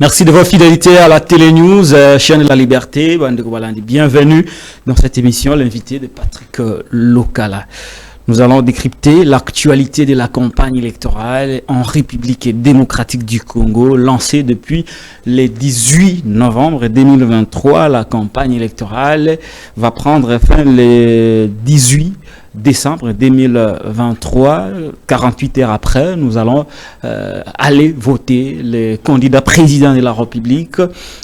Merci de votre fidélité à la Télé News, chaîne de la liberté. Bienvenue dans cette émission, l'invité de Patrick Lokala. Nous allons décrypter l'actualité de la campagne électorale en République démocratique du Congo, lancée depuis le 18 novembre 2023. La campagne électorale va prendre fin le 18 décembre 2023, 48 heures après, nous allons aller voter les candidats présidents de la République,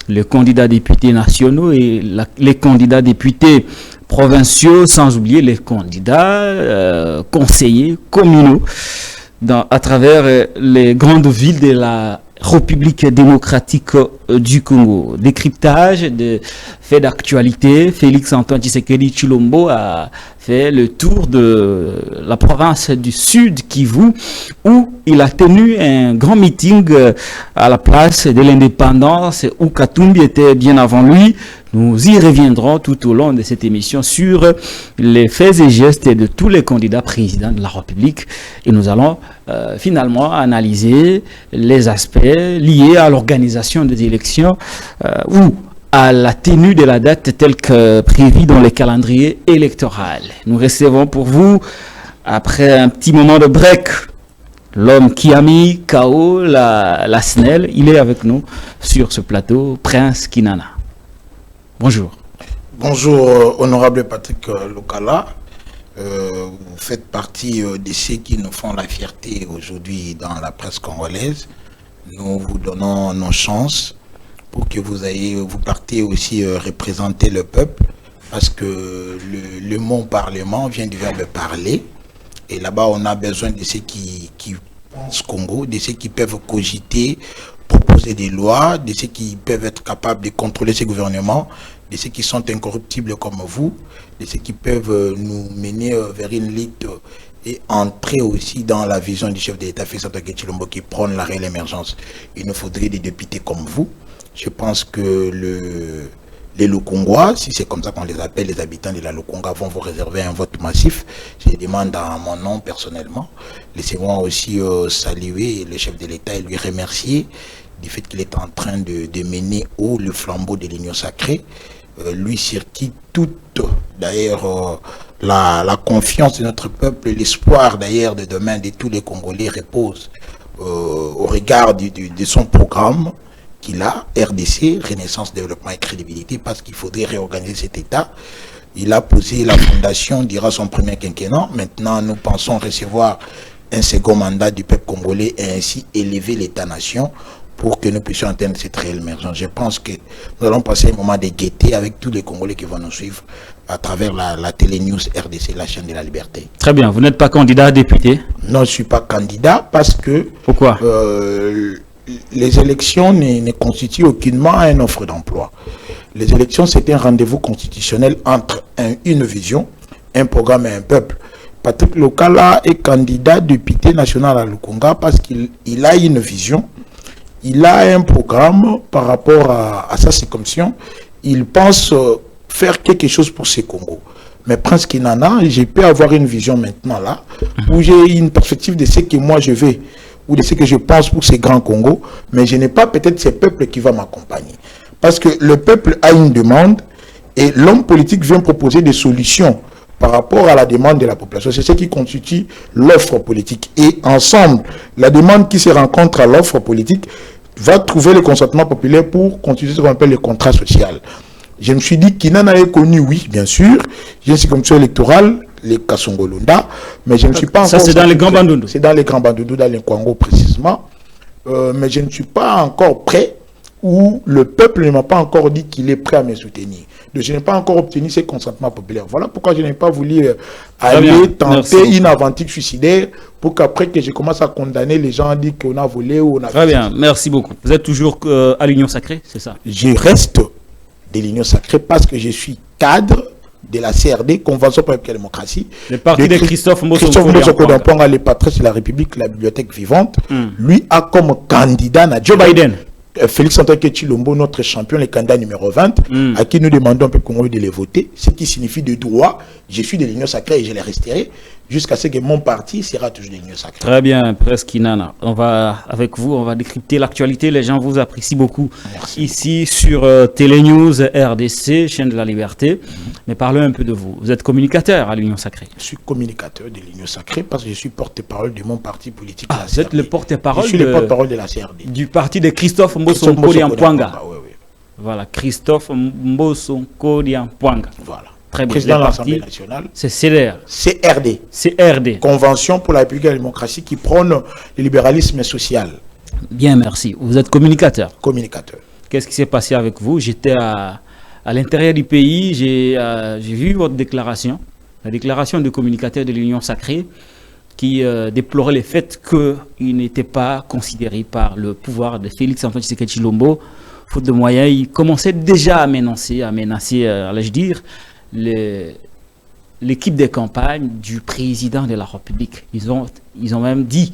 les candidats députés nationaux et les candidats députés provinciaux, sans oublier les candidats conseillers communaux à travers les grandes villes de la République démocratique du Congo. Décryptage de faits d'actualité. Félix Antoine Tshisekedi Tshilombo a fait le tour de la province du Sud Kivu où il a tenu un grand meeting à la place de l'indépendance où Katumbi était bien avant lui. Nous y reviendrons tout au long de cette émission sur les faits et gestes de tous les candidats présidents de la République et nous allons finalement analyser les aspects liés à l'organisation des élections ou à la tenue de la date telle que prévue dans le calendrier électoral. Nous recevons pour vous, après un petit moment de break, l'homme qui a mis KO la SNEL. Il est avec nous sur ce plateau, Prince Kinana. Bonjour. Bonjour, honorable Patrick Lokala. Vous faites partie de ceux qui nous font la fierté aujourd'hui dans la presse congolaise. Nous vous donnons nos chances pour que vous partez aussi représenter le peuple, parce que le mot parlement vient du verbe parler, et là-bas on a besoin de ceux qui pensent Congo, de ceux qui peuvent cogiter, proposer des lois, de ceux qui peuvent être capables de contrôler ces gouvernements, de ceux qui sont incorruptibles comme vous, de ceux qui peuvent nous mener vers une lutte et entrer aussi dans la vision du chef de l'État, Félix Antoine Tshilombo, qui prône la réelle émergence. Il nous faudrait des députés comme vous. Je pense que les Lukongois, si c'est comme ça qu'on les appelle, les habitants de la Lukonga, vont vous réserver un vote massif. Je demande à mon nom personnellement. Laissez-moi aussi saluer le chef de l'État et lui remercier du fait qu'il est en train de mener haut le flambeau de l'Union sacrée. Lui sur qui toute, d'ailleurs, la confiance de notre peuple, l'espoir d'ailleurs de demain de tous les Congolais repose au regard de son programme qu'il a, RDC, Renaissance, Développement et Crédibilité, parce qu'il faudrait réorganiser cet État. Il a posé la fondation, dira son premier quinquennat. Maintenant, nous pensons recevoir un second mandat du peuple congolais et ainsi élever l'État-nation pour que nous puissions atteindre cette réelle émergence. Je pense que nous allons passer un moment de gaieté avec tous les Congolais qui vont nous suivre à travers la Télé News RDC, la chaîne de la liberté. Très bien. Vous n'êtes pas candidat à député? Non, je ne suis pas candidat parce que... Pourquoi? Les élections ne constituent aucunement une offre d'emploi. Les élections, c'est un rendez-vous constitutionnel entre une vision, un programme et un peuple. Patrick Lokala est candidat député national à Lukonga parce qu'il a une vision, il a un programme par rapport à sa circonscription. Il pense faire quelque chose pour ces Congos. Mais Prince Kinana, je peux avoir une vision maintenant là, où j'ai une perspective de ce que moi je vais, ou de ce que je pense pour ces grands Congo, mais je n'ai pas peut-être ce peuple qui va m'accompagner. Parce que le peuple a une demande et l'homme politique vient proposer des solutions par rapport à la demande de la population. C'est ce qui constitue l'offre politique. Et ensemble, la demande qui se rencontre à l'offre politique va trouver le consentement populaire pour constituer ce qu'on appelle le contrat social. Je me suis dit qu'Inana est connu, oui, bien sûr. J'ai une circonscription électorale, les Kasongolunda, mais je ne suis pas encore... Ça, c'est dans les Grands Bandundu. C'est dans les Grands Bandundu, dans les Kwango précisément. Mais je ne suis pas encore prêt, ou le peuple ne m'a pas encore dit qu'il est prêt à me soutenir. Donc, je n'ai pas encore obtenu ce consentement populaire. Voilà pourquoi je n'ai pas voulu aller tenter une aventure suicidaire pour qu'après que je commence à condamner les gens, à dire qu'on a volé ou on a... Très bien, merci beaucoup. Vous êtes toujours à l'Union sacrée, c'est ça? Je reste de l'Union sacrée parce que je suis cadre de la CRD, Convention pour la démocratie. Le parti de Christophe Mbosoko Dampanga, le patrice de la République, la bibliothèque vivante, lui a comme candidat Joe Biden. Félix-Antoine Tshilombo, notre champion, le candidat numéro 20, à qui nous demandons un peu Congolais de les voter, ce qui signifie de droit, je suis de l'Union sacrée et je les resterai, jusqu'à ce que mon parti sera toujours de l'Union sacrée. Très bien, presque Inana. On va, avec vous, on va décrypter l'actualité. Les gens vous apprécient beaucoup. Merci. Ici sur Télénews RDC, chaîne de la liberté. Mais parlez un peu de vous. Vous êtes communicateur à l'Union sacrée. Je suis communicateur de l'Union sacrée parce que je suis porte-parole de mon parti politique. Ah, vous êtes le porte-parole. Je suis le porte-parole de la CRD. Du parti de Christophe Mbosonko Diampouanga. Oui, oui. Voilà, Christophe Mbosonko Diampouanga. Voilà. Très bien. Président de l'Assemblée nationale. C'est CDR. CRD. CRD. Convention pour la République et la démocratie qui prône le libéralisme social. Bien, merci. Vous êtes communicateur. Communicateur. Qu'est-ce qui s'est passé avec vous? J'étais à l'intérieur du pays, j'ai vu votre déclaration, la déclaration de communicateur de l'Union sacrée qui déplorait le fait qu'il n'était pas considéré par le pouvoir de Félix-Antoine Tshisekedi Tshilombo. Faute de moyens, il commençait déjà à menacer, allais-je dire, l'équipe de campagne du président de la République. Ils ont même dit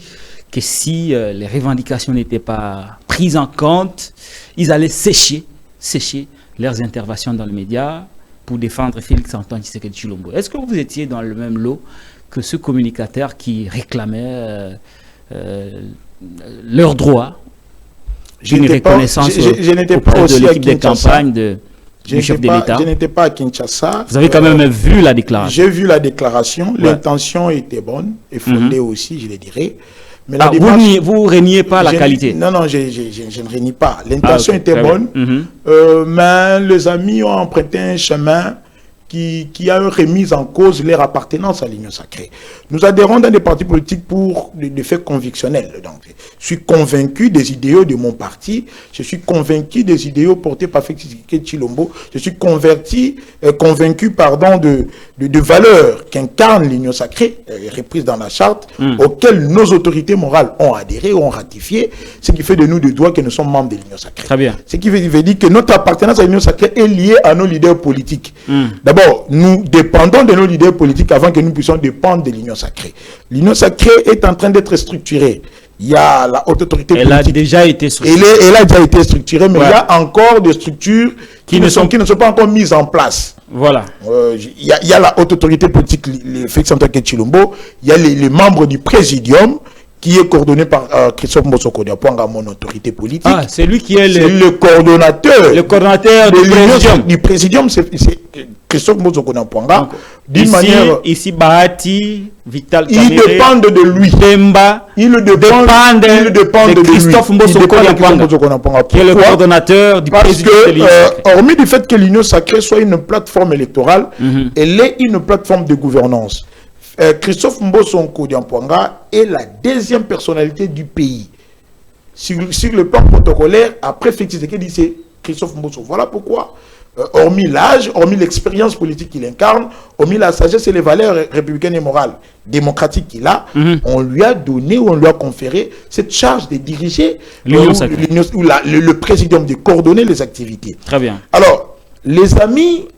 que si les revendications n'étaient pas prises en compte, ils allaient sécher leurs interventions dans les médias pour défendre Félix-Antoine Tshisekedi Tshilombo. Est-ce que vous étiez dans le même lot que ce communicateur qui réclamait leurs droits d'une reconnaissance je n'étais pas aussi de l'équipe de campagne du chef de l'État? Je n'étais pas à Kinshasa. Vous avez quand même vu la déclaration? J'ai vu la déclaration. Ouais. L'intention était bonne et fondée aussi, je le dirais. Mais la démarche, vous ne reniez pas la qualité? Non, je ne renie pas. L'intention était bonne, mais les amis ont emprunté un chemin qui a remis en cause leur appartenance à l'Union sacrée. Nous adhérons dans des partis politiques pour des faits convictionnels. Donc, je suis convaincu des idéaux de mon parti, je suis convaincu des idéaux portés par Félix-Antoine Tshilombo, je suis convaincu de valeurs qu'incarne l'Union sacrée, reprise dans la charte, auxquelles nos autorités morales ont adhéré, ont ratifié, ce qui fait de nous des droits que nous sommes membres de l'Union sacrée. Très bien. Ce qui veut dire que notre appartenance à l'Union sacrée est liée à nos leaders politiques. D'abord, nous dépendons de nos leaders politiques avant que nous puissions dépendre de l'Union sacrée. L'Union sacrée est en train d'être structurée. Il y a la haute autorité politique. Elle a déjà été structurée. Elle a déjà été structurée, mais il y a encore des structures qui ne sont pas encore mises en place. Voilà. Il y a la haute autorité politique, Félix-Antoine Tshilombo. Il y a les membres du Présidium, qui est coordonné par Christophe Mbosonko Diampouanga, mon autorité politique. Ah, c'est lui qui est le coordonnateur. Le coordonnateur du Présidium, c'est Christophe Mbosonko Diampouanga. D'une manière... Ici, Bahati, Vital Kamere, ils dépendent de lui. Demba, ils dépendent de Christophe Mbosonko Diampouanga, qui est le coordonnateur du Présidium. Parce que, hormis du fait que l'Union sacrée soit une plateforme électorale, elle est une plateforme de gouvernance. Christophe Mbosonko Diampouanga est la deuxième personnalité du pays. Sur le plan protocolaire, après Félix Tshisekedi, c'est Christophe Mbosonko. Voilà pourquoi, hormis l'âge, hormis l'expérience politique qu'il incarne, hormis la sagesse et les valeurs républicaines et morales démocratiques qu'il a, on lui a donné ou on lui a conféré cette charge de diriger le présidium, de coordonner les activités. Très bien. Alors, les amis...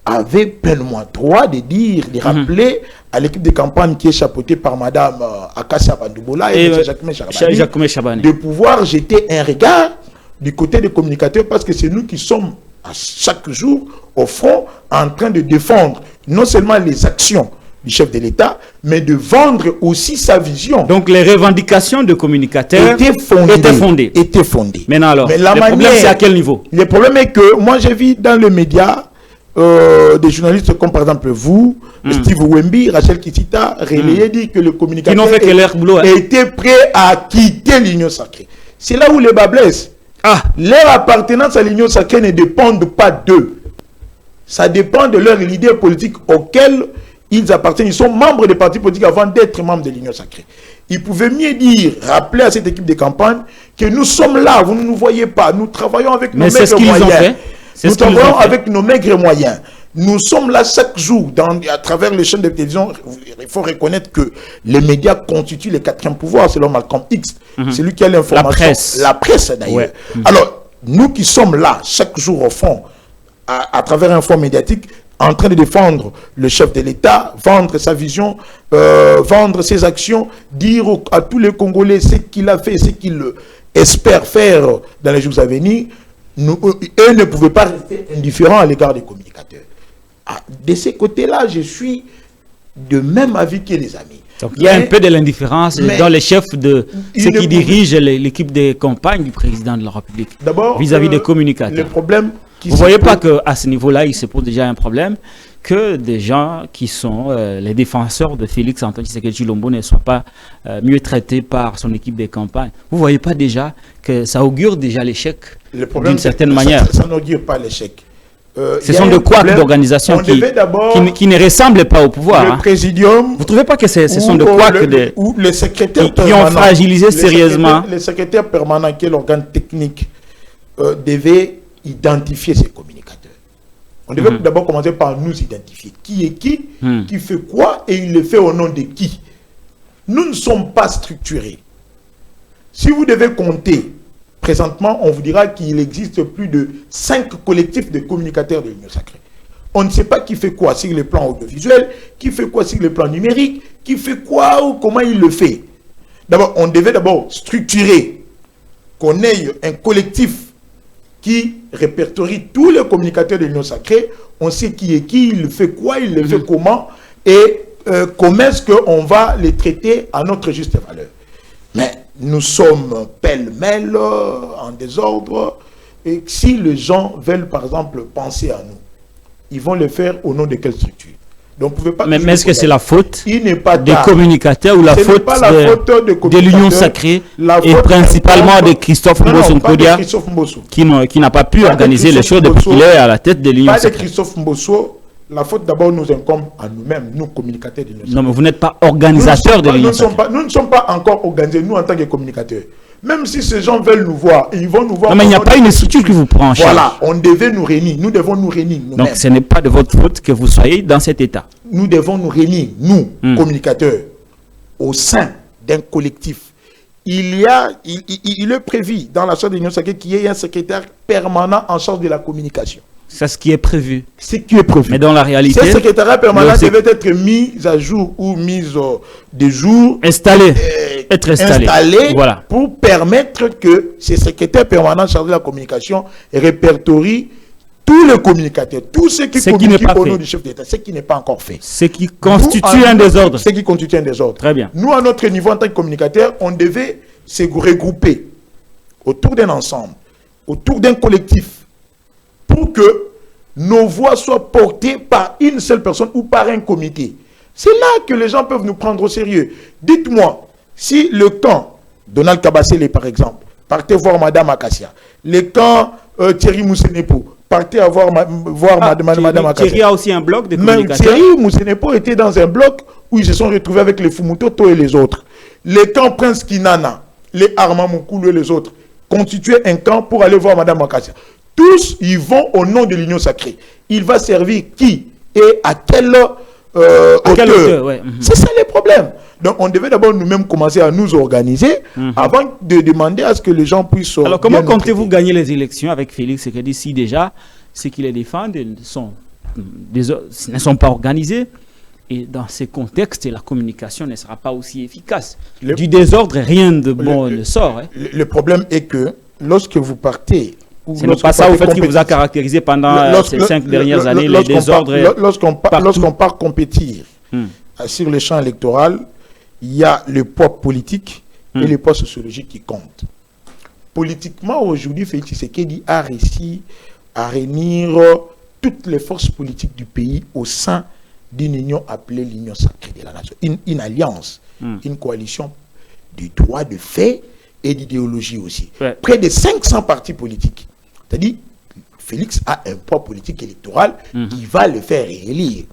avait pleinement droit de dire, de rappeler à l'équipe de campagne qui est chapeautée par Madame Akassia Bandoubola et M. Jacquemin Chabani de pouvoir jeter un regard du côté des communicateurs, parce que c'est nous qui sommes à chaque jour au front en train de défendre non seulement les actions du chef de l'État, mais de vendre aussi sa vision. Donc les revendications de communicateurs étaient fondées. Maintenant alors, le problème c'est à quel niveau? Le problème est que moi j'ai vu dans les médias des journalistes comme par exemple vous, Steve Wemby, Rachel Kitita, relayer dit que le communicateur était prêt à quitter l'Union sacrée. C'est là où les bas blessent. Leur appartenance à l'Union sacrée ne dépend pas d'eux. Ça dépend de leur leader politique auquel ils appartiennent. Ils sont membres des partis politiques avant d'être membres de l'Union sacrée. Ils pouvaient mieux dire, rappeler à cette équipe de campagne que nous sommes là, vous ne nous voyez pas, nous travaillons avec nos maigres moyens. Nous travaillons avec nos maigres moyens. Nous sommes là chaque jour à travers les chaînes de télévision. Il faut reconnaître que les médias constituent le quatrième pouvoir selon Malcolm X. C'est lui qui a l'information. La presse d'ailleurs. Ouais. Alors, nous qui sommes là chaque jour au fond, à travers un fond médiatique, en train de défendre le chef de l'État, vendre sa vision, vendre ses actions, dire à tous les Congolais ce qu'il a fait, ce qu'il espère faire dans les jours à venir, eux ne pouvaient pas rester indifférents à l'égard des communicateurs. De ces côtés-là, je suis de même avis que les amis. Donc, il y a un peu de l'indifférence dans les chefs de ceux qui dirigent l'équipe de campagne du président de la République vis-à-vis des communicateurs. Le problème vous ne voyez pas qu'à ce niveau-là, il se pose déjà un problème que des gens qui sont les défenseurs de Félix Antoine Tshisekedi Tshilombo ne soient pas mieux traités par son équipe de campagne. Vous ne voyez pas déjà que ça augure déjà l'échec d'une certaine manière? Ça n'augure pas l'échec. Ce sont de couacs d'organisation qui ne ressemblent pas au pouvoir. Le présidium. Vous ne trouvez pas que ce sont de couacs qui ont fragilisé sérieusement? Le secrétaire permanent, qui est l'organe technique, devait identifier ces communicateurs. On devait d'abord commencer par nous identifier. Qui est qui fait quoi, et il le fait au nom de qui. Nous ne sommes pas structurés. Si vous devez compter, présentement, on vous dira qu'il existe plus de 5 collectifs de communicateurs de l'Union Sacrée. On ne sait pas qui fait quoi sur le plan audiovisuel, qui fait quoi sur le plan numérique, qui fait quoi ou comment il le fait. D'abord, on devait d'abord structurer, qu'on ait un collectif qui répertorie tous les communicateurs de l'Union Sacrée. On sait qui est qui, il fait quoi, il le fait comment, et comment est-ce qu'on va les traiter à notre juste valeur. Mais nous sommes pêle-mêle, en désordre, et si les gens veulent par exemple penser à nous, ils vont le faire au nom de quelle structure? Donc, vous pouvez pas. Mais est-ce que c'est la faute des communicateurs ou la faute de l'Union Sacrée et principalement de Christophe Mbosso qui n'a pas pu organiser les choses depuis qu'il est à la tête de l'Union Sacrée? Pas de Christophe Mbosso. La faute d'abord nous incombe à nous-mêmes, nous communicateurs de l'Union Sacrée. Non, mais vous n'êtes pas organisateur de l'Union Sacrée. Nous ne sommes pas encore organisés, nous en tant que communicateurs. Même si ces gens veulent nous voir, ils vont nous voir. Non, mais il n'y a pas une structure qui vous prend en charge. Voilà, on devait nous réunir. Nous devons nous réunir nous-mêmes. Donc, ce n'est pas de votre faute que vous soyez dans cet état. Nous devons nous réunir, nous, communicateurs, au sein d'un collectif. Il est prévu dans la charte de l'Union Sacrée qu'il y ait un secrétaire permanent en charge de la communication. C'est ce qui est prévu. C'est ce qui est prévu. Mais dans la réalité, ce secrétariat permanent devait être mis à jour ou mis de jour. Installé. Être installé. Voilà. Pour permettre que ces secrétaires permanents chargés de la communication répertorient tous les communicateurs, tous ceux qui communiquent au nom du chef d'État, ce qui n'est pas encore fait. Ce qui constitue un désordre. Ce qui constitue un désordre. Très bien. Nous, à notre niveau, en tant que communicateurs, on devait se regrouper autour d'un ensemble, autour d'un collectif, pour que nos voix soient portées par une seule personne ou par un comité. C'est là que les gens peuvent nous prendre au sérieux. Dites-moi, si le camp Donald Kabasele, par exemple, partait voir Madame Akassia, le camp Thierry Moussenepo, partait voir Madame Akassia. Thierry a aussi un bloc de communication. Thierry Moussenepo était dans un bloc où ils se sont retrouvés avec les Fumutoto et les autres. Le camp Prince Kinana, les Armand Moukoulou et les autres, constituaient un camp pour aller voir Madame Akassia. Tous, ils vont au nom de l'Union Sacrée. Il va servir qui et à quelle hauteur, ouais. C'est ça les problèmes. Donc, on devait d'abord nous-mêmes commencer à nous organiser avant de demander à ce que les gens puissent... Alors, comment comptez-vous gagner les élections avec Félix Tshisekedi si déjà, ceux qui les défendent ne sont pas organisés? Et dans ces contextes, la communication ne sera pas aussi efficace. Du désordre, rien de bon ne sort. Hein. Le problème est que lorsque vous partez... Ce n'est pas ça, au fait, qui vous a caractérisé pendant ces 5 dernières années, les désordres. Lorsqu'on part compétir sur le champ électoral, il y a le poids politique et le poids sociologique qui comptent. Politiquement, aujourd'hui, Félix Tshisekedi a réussi à réunir toutes les forces politiques du pays au sein d'une union appelée l'Union Sacrée de la Nation. Une alliance, une coalition de droit, de fait et d'idéologie aussi. Ouais. Près de 500 partis politiques. C'est-à-dire, Félix a un poids politique électoral qui va le faire élire.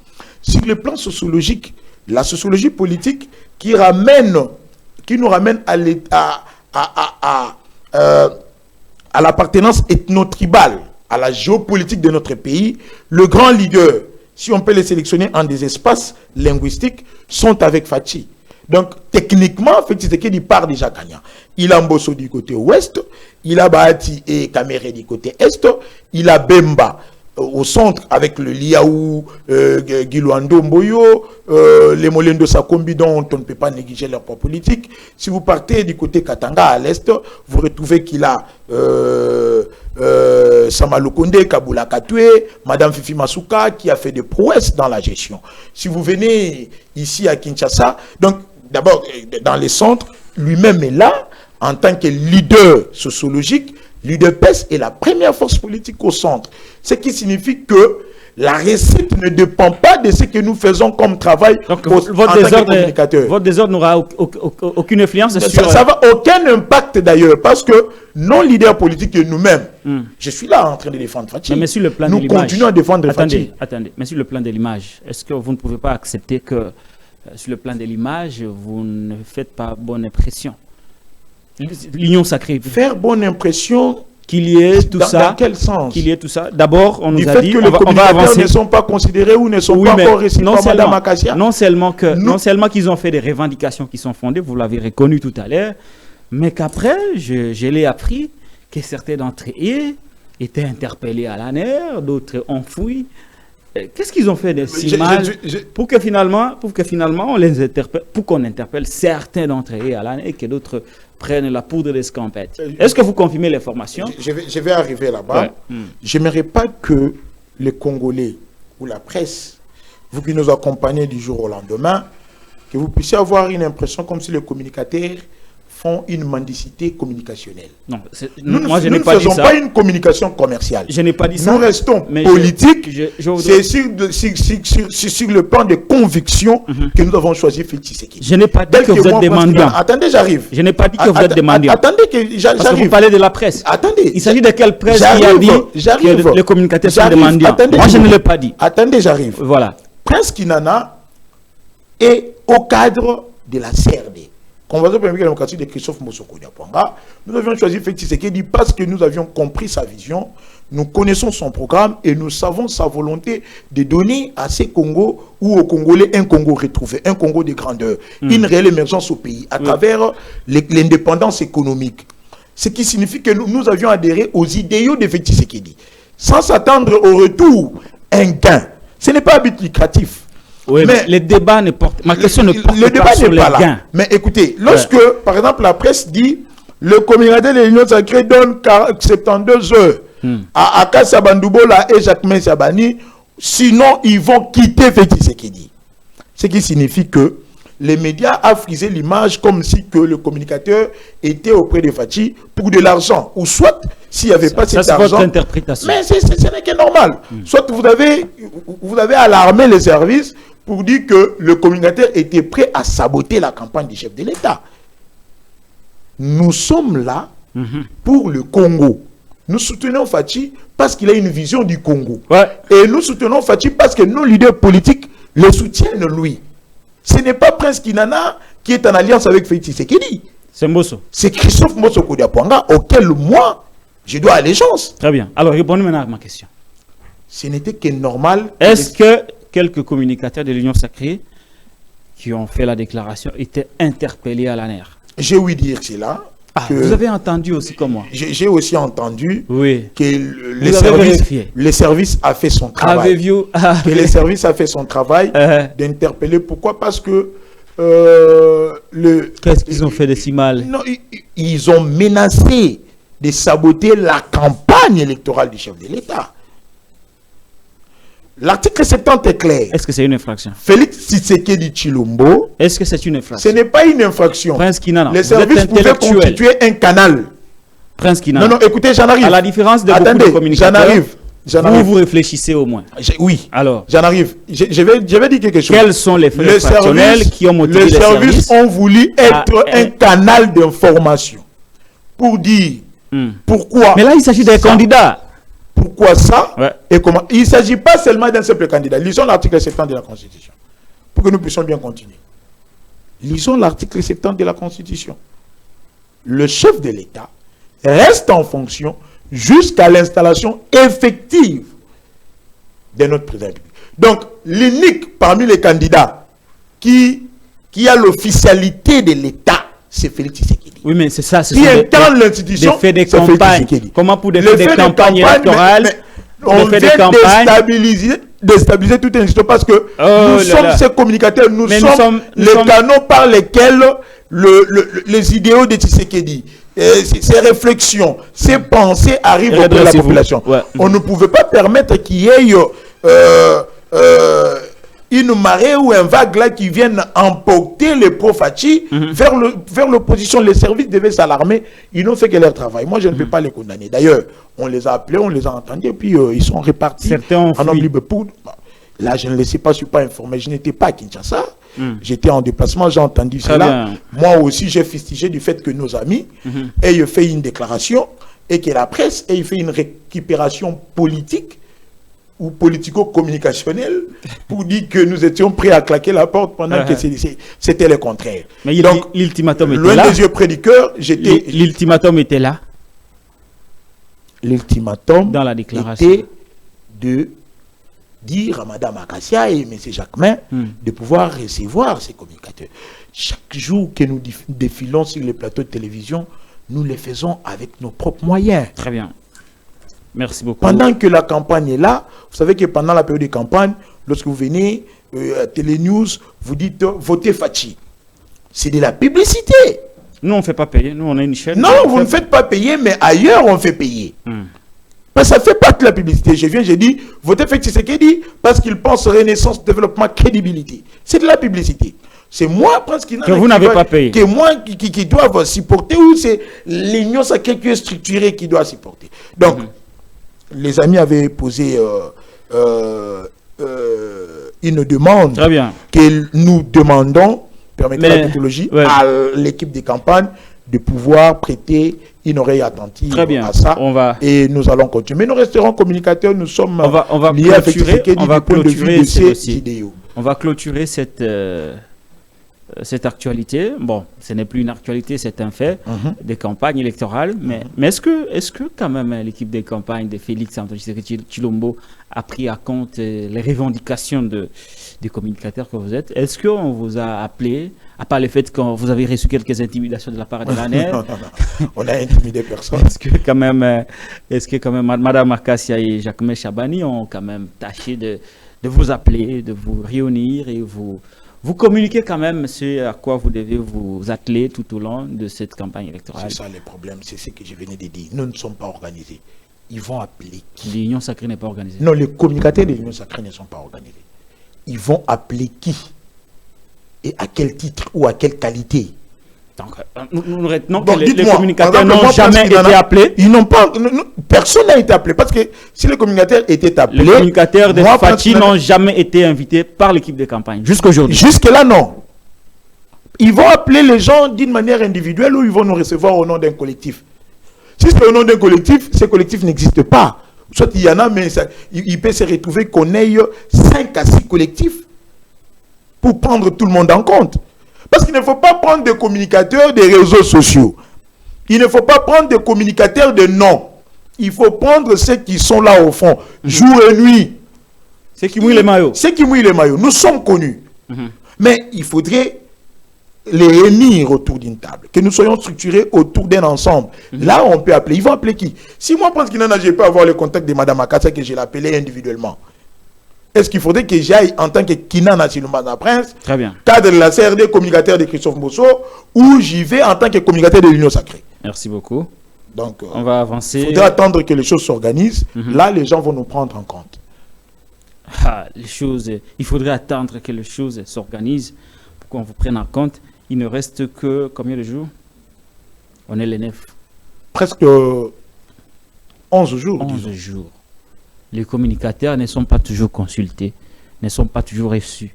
Sur le plan sociologique, la sociologie politique qui nous ramène à l'appartenance ethno-tribale, à la géopolitique de notre pays, le grand leader, si on peut les sélectionner en des espaces linguistiques, sont avec Fachi. Donc, techniquement, Félix Tshisekedi part déjà gagnant. Il a Mbosso du côté ouest, il a Bahati et Kamere du côté est, il a Bemba au centre avec le Liaou, Giluando Mboyo, les Molendo Sakombi dont on ne peut pas négliger leur poids politique. Si vous partez du côté Katanga à l'est, vous retrouvez qu'il a Samalukonde, Kabula Katwe, Madame Fifi Masuka qui a fait des prouesses dans la gestion. Si vous venez ici à Kinshasa, donc d'abord dans les centres, lui-même est là en tant que leader sociologique. L'UDPS est la première force politique au centre. Ce qui signifie que la réussite ne dépend pas de ce que nous faisons comme travail. Donc, en tant que communicateur. Votre désordre n'aura aucune influence sur... Ça va aucun impact d'ailleurs, parce que nos leaders politiques et nous-mêmes, je suis là en train de défendre Fachi. Mais sur le plan nous de l'image... continuons à défendre Fachi. Attendez, mais sur le plan de l'image, est-ce que vous ne pouvez pas accepter que sur le plan de l'image, vous ne faites pas bonne impression? L'union sacrée. Faire bonne impression qu'il y ait tout ça. Dans quel sens? Qu'il y ait tout ça. D'abord, on nous a dit que les communicateurs ne sont pas considérés ou ne sont pas encore récités par Madame Akassia. Non seulement qu'ils ont fait des revendications qui sont fondées, vous l'avez reconnu tout à l'heure, mais qu'après, je l'ai appris que certains d'entre eux étaient interpellés à l'ANER, d'autres enfouis. Qu'est-ce qu'ils ont fait de si mal pour que finalement on les interpelle, pour qu'on interpelle certains d'entre eux à l'ANER et que d'autres prennent la poudre d'escampette? Est-ce que vous confirmez l'information? Je vais arriver là-bas. Ouais. Je n'aimerais pas que les Congolais ou la presse, vous qui nous accompagnez du jour au lendemain, que vous puissiez avoir une impression comme si les communicateurs font une mendicité communicationnelle. Non, nous ne faisons pas une communication commerciale. Je n'ai pas dit ça. Nous restons politiques. C'est sur le plan de conviction que nous avons choisi Félix Tshisekedi. Je n'ai pas dit que vous êtes demandant. Attendez, j'arrive. Je n'ai pas dit que vous êtes demandant. Attendez que j'arrive. Parce que vous parlez de la presse. Attendez. Il s'agit de quelle presse qui a dit que les communicateurs sont demandants? Moi, je ne l'ai pas dit. Attendez, j'arrive. Voilà. Prince Kinana est au cadre de la CRD. Convention pour la démocratie de Christophe Mosoko Diapwanga. Nous avions choisi Félix Tshisekedi parce que nous avions compris sa vision, nous connaissons son programme et nous savons sa volonté de donner à ces Congos ou aux Congolais un Congo retrouvé, un Congo de grandeur, une réelle émergence au pays à travers l'indépendance économique. Ce qui signifie que nous avions adhéré aux idéaux de Félix Tshisekedi sans s'attendre au retour un gain. Ce n'est pas un but lucratif. Oui, mais les débats ne portent... Ma question ne porte pas sur les gains. Mais écoutez, lorsque, par exemple, la presse dit le communicateur de l'Union sacrée donne 72 heures à Akassa Bandoubola et Jacquemin Sabani, sinon ils vont quitter Félix Tshisekedi. Ce qui signifie que les médias ont frisé l'image comme si que le communicateur était auprès de Fachi pour de l'argent. Ou soit, s'il n'y avait pas cet argent... C'est votre interprétation. Mais ce n'est que normal. Soit vous avez alarmé les services pour dire que le communicateur était prêt à saboter la campagne du chef de l'État. Nous sommes là pour le Congo. Nous soutenons Fachi parce qu'il a une vision du Congo. Ouais. Et nous soutenons Fachi parce que nos leaders politiques le soutiennent lui. Ce n'est pas Prince Kinana qui est en alliance avec Félix Tshisekedi. C'est Mbosso. C'est Christophe Mosoko Diapwanga auquel moi, je dois allégeance. Très bien. Alors, répondez maintenant à ma question. Ce n'était que normal. Est-ce que quelques communicateurs de l'Union sacrée qui ont fait la déclaration étaient interpellés à l'ANER? J'ai ouï dire cela. Vous avez entendu aussi comme moi? J'ai aussi entendu que les services a fait son travail. Que les services a fait son travail d'interpeller. Pourquoi? Parce que qu'est-ce qu'ils ont fait de si mal? Non, ils ont menacé de saboter la campagne électorale du chef de l'État. L'article 70 est clair. Est-ce que c'est une infraction? Félix Tshisekedi Tshilombo. Est-ce que c'est une infraction? Ce n'est pas une infraction. Prince Kinana, les services pouvaient constituer un canal. Prince Kinana. Non, écoutez, j'en arrive. À la différence de beaucoup de communicateurs, vous réfléchissez au moins. Oui. Alors, j'en arrive. Je vais dire quelque chose. Quels sont les faits infractionnels qui ont motivé les services? Les services ont voulu être un canal d'information pour dire pourquoi. Mais là, il s'agit d'un candidat. Pourquoi ça et comment? Il ne s'agit pas seulement d'un simple candidat. Lisons l'article 70 de la Constitution pour que nous puissions bien continuer. Lisons l'article 70 de la Constitution. Le chef de l'État reste en fonction jusqu'à l'installation effective de notre président. Donc, l'unique parmi les candidats qui a l'officialité de l'État, c'est Félix Tshisekedi. Oui, mais c'est ça, c'est qui incarne l'institution. Des faits de campagne. Comment pour des faits de campagne électorale on vient déstabiliser toute une histoire parce que nous sommes ces communicateurs, nous sommes les canaux par lesquels les idéaux de Tshisekedi, ces réflexions, ces pensées arrivent auprès de la population. Ouais. On ne pouvait pas permettre qu'il y ait une marée ou un vague là qui vienne emporter les pro-Fachi vers l'opposition. Les services devaient s'alarmer. Ils n'ont fait que leur travail. Moi, je ne peux pas les condamner. D'ailleurs, on les a appelés, on les a entendus, et puis ils sont répartis. Certains ont en homme libre. Là, je ne le sais pas, je ne suis pas informé. Je n'étais pas à Kinshasa. J'étais en déplacement, j'ai entendu cela. Moi aussi, j'ai fustigé du fait que nos amis aient fait une déclaration et que la presse ait fait une récupération politique ou politico-communicationnel pour dire que nous étions prêts à claquer la porte pendant que c'était le contraire. Mais donc, l'ultimatum était là. Loin des yeux près du cœur, j'étais... L'ultimatum était là. L'ultimatum dans la déclaration était de dire à Mme Akassia et M. Jacquemin de pouvoir recevoir ces communicateurs. Chaque jour que nous défilons sur les plateaux de télévision, nous les faisons avec nos propres moyens. Très bien. Merci beaucoup. Pendant que la campagne est là, vous savez que pendant la période de campagne, lorsque vous venez à Télé News, vous dites votez Fachi. C'est de la publicité. Nous, on ne fait pas payer. Nous, on a une chaîne. Non, vous ne faites pas payer, mais ailleurs, on fait payer. Parce que ça fait partie de la publicité. J'ai dit, votez Fachi Tshisekedi parce qu'il pense renaissance, développement, crédibilité. C'est de la publicité. C'est moi, parce que vous n'avez pas payé. Que moi qui dois supporter, ou c'est l'union sacrée qui est structurée qui doit supporter. Donc, les amis avaient posé une demande que nous demandons, permettez la tautologie, à l'équipe de campagne de pouvoir prêter une oreille attentive à ça. Et nous allons continuer. Mais nous resterons communicateurs, nous sommes liés avec on va clôturer ces idéaux. On va clôturer cette actualité. Bon, ce n'est plus une actualité, c'est un fait des campagnes électorales. Mais est-ce que quand même l'équipe des campagnes de Félix Antoine Tshilombo a pris à compte les revendications des communicateurs que vous êtes? Est-ce qu'on vous a appelé, à part le fait que vous avez reçu quelques intimidations de la part de l'ANR? Non. On a intimidé personne. Est-ce que quand même Mme Akassia et Jacquemin Chabani ont quand même tâché de vous appeler, de vous réunir et vous communiquez quand même ce à quoi vous devez vous atteler tout au long de cette campagne électorale? C'est ça le problème, c'est ce que je venais de dire. Nous ne sommes pas organisés. Ils vont appeler qui? L'Union sacrée n'est pas organisée. Non, les communicateurs de l'Union sacrée ne sont pas organisés. Ils vont appeler qui? Et à quel titre ou à quelle qualité? Donc, nous retenons que les communicateurs n'ont jamais été appelés. Ils n'ont pas. Personne n'a été appelé. Parce que si les communicateurs étaient appelés. Les communicateurs de Fachi n'ont jamais été invités par l'équipe de campagne. Jusqu'aujourd'hui. Jusque-là, non. Ils vont appeler les gens d'une manière individuelle ou ils vont nous recevoir au nom d'un collectif. Si c'est au nom d'un collectif, ce collectif n'existe pas. Soit il y en a, mais il peut se retrouver qu'on ait 5 à 6 collectifs pour prendre tout le monde en compte. Parce qu'il ne faut pas prendre des communicateurs des réseaux sociaux. Il ne faut pas prendre des communicateurs de nom. Il faut prendre ceux qui sont là au fond, jour et nuit. Ceux qui mouillent les maillots. Ceux qui mouillent les maillots. Nous sommes connus. Mais il faudrait les réunir autour d'une table. Que nous soyons structurés autour d'un ensemble. Là, on peut appeler. Ils vont appeler qui? Si moi, je pense qu'il n'en a, je peux avoir le contact de Mme Akassia que je l'appelais individuellement. Est-ce qu'il faudrait que j'aille en tant que Kinana Silumana Prince, très bien, cadre de la CRD, communicateur de Christophe Bosso, ou j'y vais en tant que communicateur de l'Union Sacrée? Merci beaucoup. Donc, on va avancer. Il faudrait attendre que les choses s'organisent. Là, les gens vont nous prendre en compte. Il faudrait attendre que les choses s'organisent pour qu'on vous prenne en compte. Il ne reste que combien de jours? On est le 9. Presque 11 jours. 11 jours. Les communicateurs ne sont pas toujours consultés, ne sont pas toujours reçus,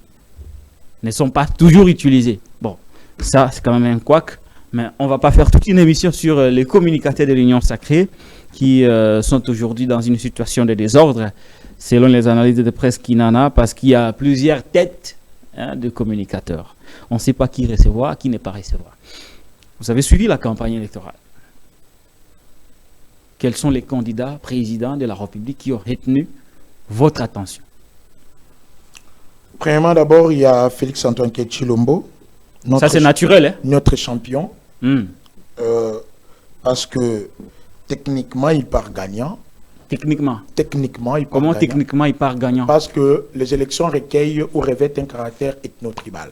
ne sont pas toujours utilisés. Bon, ça c'est quand même un couac, mais on ne va pas faire toute une émission sur les communicateurs de l'Union sacrée qui sont aujourd'hui dans une situation de désordre, selon les analyses de presse Kinana, parce qu'il y a plusieurs têtes de communicateurs. On ne sait pas qui recevoir, qui ne pas recevoir. Vous avez suivi la campagne électorale. Quels sont les candidats présidents de la République qui ont retenu votre attention? Premièrement, d'abord, il y a Félix Antoine Tshilombo. Ça, c'est naturel, hein? Notre champion. Parce que techniquement, il part gagnant. Techniquement. Techniquement, il part Comment gagnant. techniquement il part gagnant? Parce que les élections recueillent ou revêtent un caractère ethno-tribal.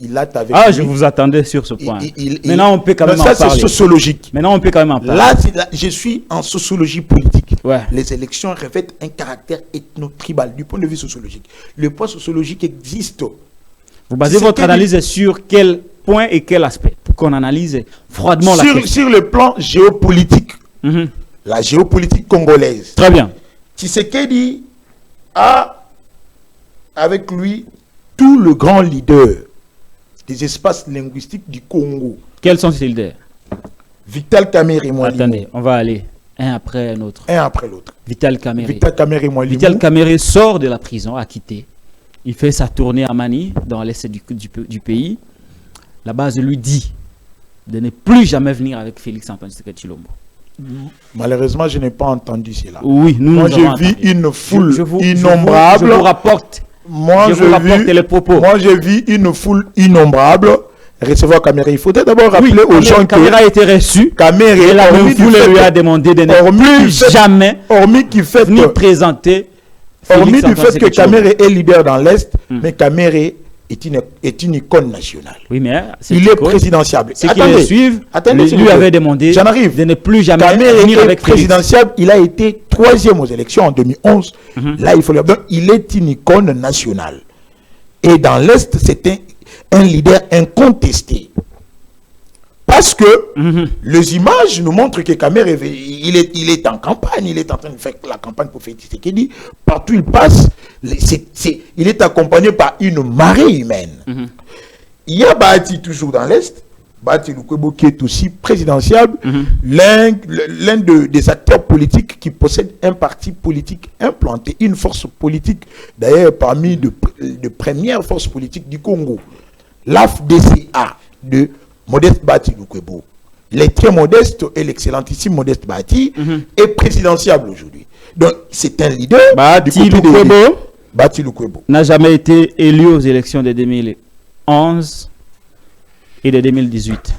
Il a avec Ah, lui- je vous attendais sur ce point. il- Maintenant, on peut quand même Non, en ça, c'est parler. sociologique. Maintenant, on peut quand même en parler. Là, je suis en sociologie politique. Ouais. Les élections revêtent un caractère ethno-tribal du point de vue sociologique. Le point sociologique existe. Vous basez C'est votre que- analyse sur quel point et quel aspect pour qu'on analyse froidement la question. Sur le plan géopolitique, Mhm. la géopolitique congolaise, Très bien. Tshisekedi a avec lui tout le grand leader des espaces linguistiques du Congo. Quels sont ces leaders? Vital Kamerhe Mwalimu. Attendez, on va aller un après un autre. Un après l'autre. Vital Kamerhe. Vital Kamerhe Mwalimu. Vital Kamerhe sort de la prison, acquitté. Il fait sa tournée à Mani, dans l'est du pays. La base lui dit de ne plus jamais venir avec Félix Antoine Tshisekedi Tshilombo. Malheureusement, je n'ai pas entendu cela. Oui, nous Moi, nous j'ai avons vu entendu. une foule Je vous innombrable. rapporte. Moi, je vous rapporte les propos. Moi, j'ai vu une foule innombrable recevoir Kamerhe. Il faudrait d'abord rappeler aux gens que Kamerhe a été reçu. Kamerhe, Et la même hormis du foule fait lui a que- demandé de ne hormis plus du fait- jamais hormis qu'il fait venir que- présenter hormis Félix du Antoine fait que Tshisekedi Tshilombo. Kamerhe est leader dans l'Est, mais Kamerhe est une icône nationale. Oui, mais Il est présidentiable. Ceux qui le suivent, attendez, s'il lui vous plaît. avait demandé J'en arrive. de ne plus jamais Kamerhe venir est avec Félix. présidentiable. Il a été 3e aux élections en 2011. Là, il faut le dire. Donc, il est une icône nationale. Et dans l'Est, c'est un leader incontesté. Parce que les images nous montrent que Kamerhe, il est en campagne, il est en train de faire la campagne pour Félix Tshisekedi. Partout où il passe, il est accompagné par une marée humaine. Il y a Bahati toujours dans l'Est, Bahati Lukwebo qui est aussi présidentiable, l'un des acteurs politiques qui possède un parti politique implanté, une force politique d'ailleurs parmi de premières forces politiques du Congo, l'AFDCA de Modeste Bahati Lukwebo. Les très modestes et l'excellentissime Modeste Bahati est présidentiable aujourd'hui. Donc c'est un leader Bahati Lukwebo Bahati Lukwebo n'a jamais été élu aux élections de 2011 et de 2018.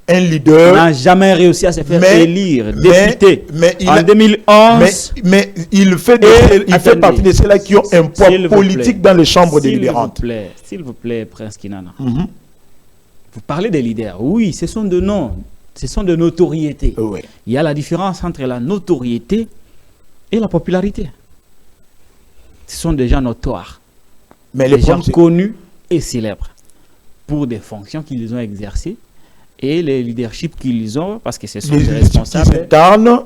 Un leader n'a jamais réussi à se faire élire député. En 2011. Mais il fait partie de ceux-là qui ont un poids politique dans les chambres délibérantes. S'il vous plaît, Prince Kinana. Vous parlez des leaders. Oui, ce sont de noms. Ce sont de notoriétés. Oui. Il y a la différence entre la notoriété et la popularité. Ce sont des gens notoires. Mais des gens connus et célèbres pour des fonctions qu'ils ont exercées et les leaderships qu'ils ont, parce que ce sont des responsables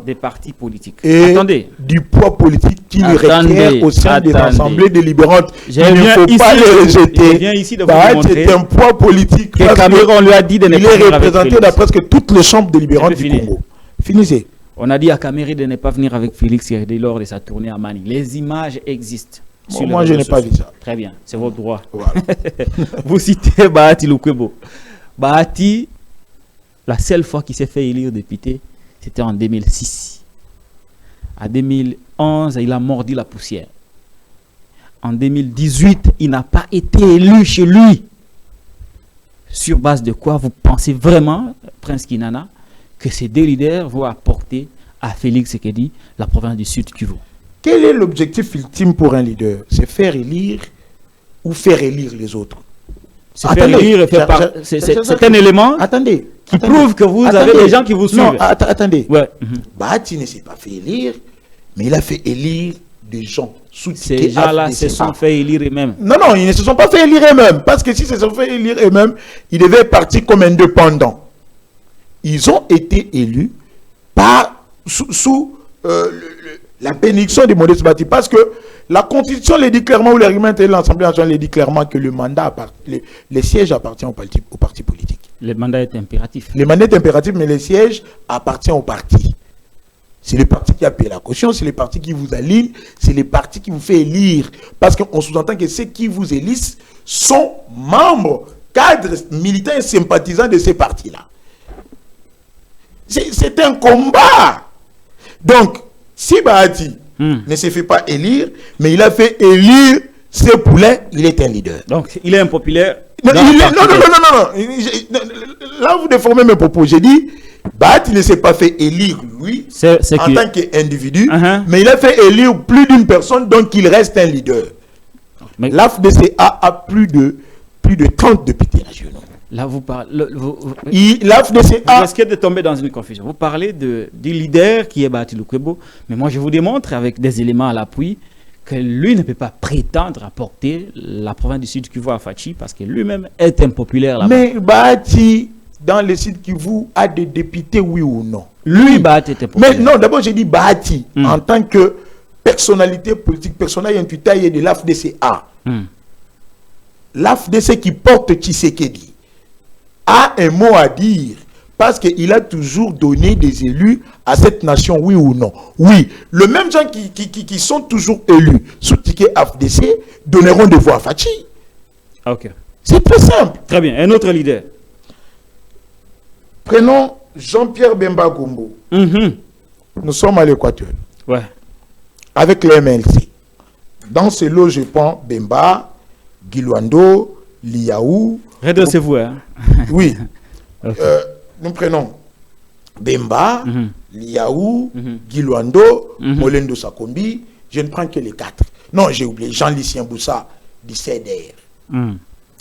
des partis politiques. Et attendez. Du poids politique qu'ils requièrent au sein des assemblées délibérantes. Il ne faut pas les rejeter. C'est un poids politique. Que Cameroun lui a dit de ne pas venir. Il est représenté dans presque toutes les chambres délibérantes du Congo. Finissez. On a dit à Kamerhe de ne pas venir avec Félix lors de sa tournée à Mani. Les images existent. Moi, je n'ai pas vu ça. Très bien, c'est votre droit. Voilà. Vous citez Bahati Lukwebo. Bahati, la seule fois qu'il s'est fait élire député, c'était en 2006. En 2011, il a mordu la poussière. En 2018, il n'a pas été élu chez lui. Sur base de quoi vous pensez vraiment, Prince Kinana, que ces deux leaders vont apporter à Félix Tshisekedi la province du Sud Kivu? Quel est l'objectif ultime pour un leader? C'est faire élire ou faire élire les autres? C'est faire élire et faire c'est un élément qui prouve que vous avez des gens qui vous suivent. Non, attendez. Ouais. Bahati ne s'est pas fait élire, mais il a fait élire des gens sous-titrés. Ces gens-là se sont fait élire eux-mêmes. Non, ils ne se sont pas fait élire eux-mêmes. Parce que s'ils se sont fait élire eux-mêmes, ils devaient partir comme indépendants. Ils ont été élus sous la bénédiction de Modeste Bahati. Parce que la Constitution les dit clairement, ou les règlements de l'Assemblée nationale les dit clairement que le mandat, les sièges appartiennent au parti politique. Le mandat est impératif. Le mandat est impératif, mais les sièges appartiennent au parti. C'est le parti qui a payé la caution, c'est le parti qui vous aligne, c'est le parti qui vous fait élire. Parce qu'on sous-entend que ceux qui vous élisent sont membres, cadres, militants et sympathisants de ces partis-là. C'est un combat. Donc, si Bahati ne se fait pas élire, mais il a fait élire ses poulains, il est un leader. Donc, il est impopulaire. Non. Là, vous déformez mes propos. J'ai dit, Bahati ne s'est pas fait élire, lui, en tant qu'individu, mais il a fait élire plus d'une personne, donc il reste un leader. L'AFDC a plus de 30 députés régionaux. Là, vous parlez. L'AFDC vous risquez de tomber dans une confusion. Vous parlez du leader qui est Bahati Lukwebo, mais moi je vous démontre avec des éléments à l'appui que lui ne peut pas prétendre à porter la province du Sud Kivu à Fachi parce que lui-même est impopulaire là-bas. Mais Bahati, dans le Sud Kivu, a des députés, oui ou non? Lui, Bahati était populaire. Mais non, d'abord j'ai dit Bahati, en tant que personnalité politique, personnalité intuitaille de l'AFDCA. L'AFDC qui porte Tshisekedi a un mot à dire parce qu'il a toujours donné des élus à cette nation, oui ou non? Oui. Le même gens qui sont toujours élus sous ticket AFDC donneront des voix à Fachi. Ok. C'est très simple. Très bien. Un autre leader. Prenons Jean-Pierre Bemba Gombo. Nous sommes à l'Équateur. Ouais. Avec le MLC. Dans ce lot, je prends Bemba, Gilwando, Liaou. Redressez-vous, hein? Oui. Okay. Nous prenons Bemba, Liaou, Gilwando, Molendo Sakombi. Je ne prends que les 4. Non, j'ai oublié. Jean-Lucien Boussa, du CDR.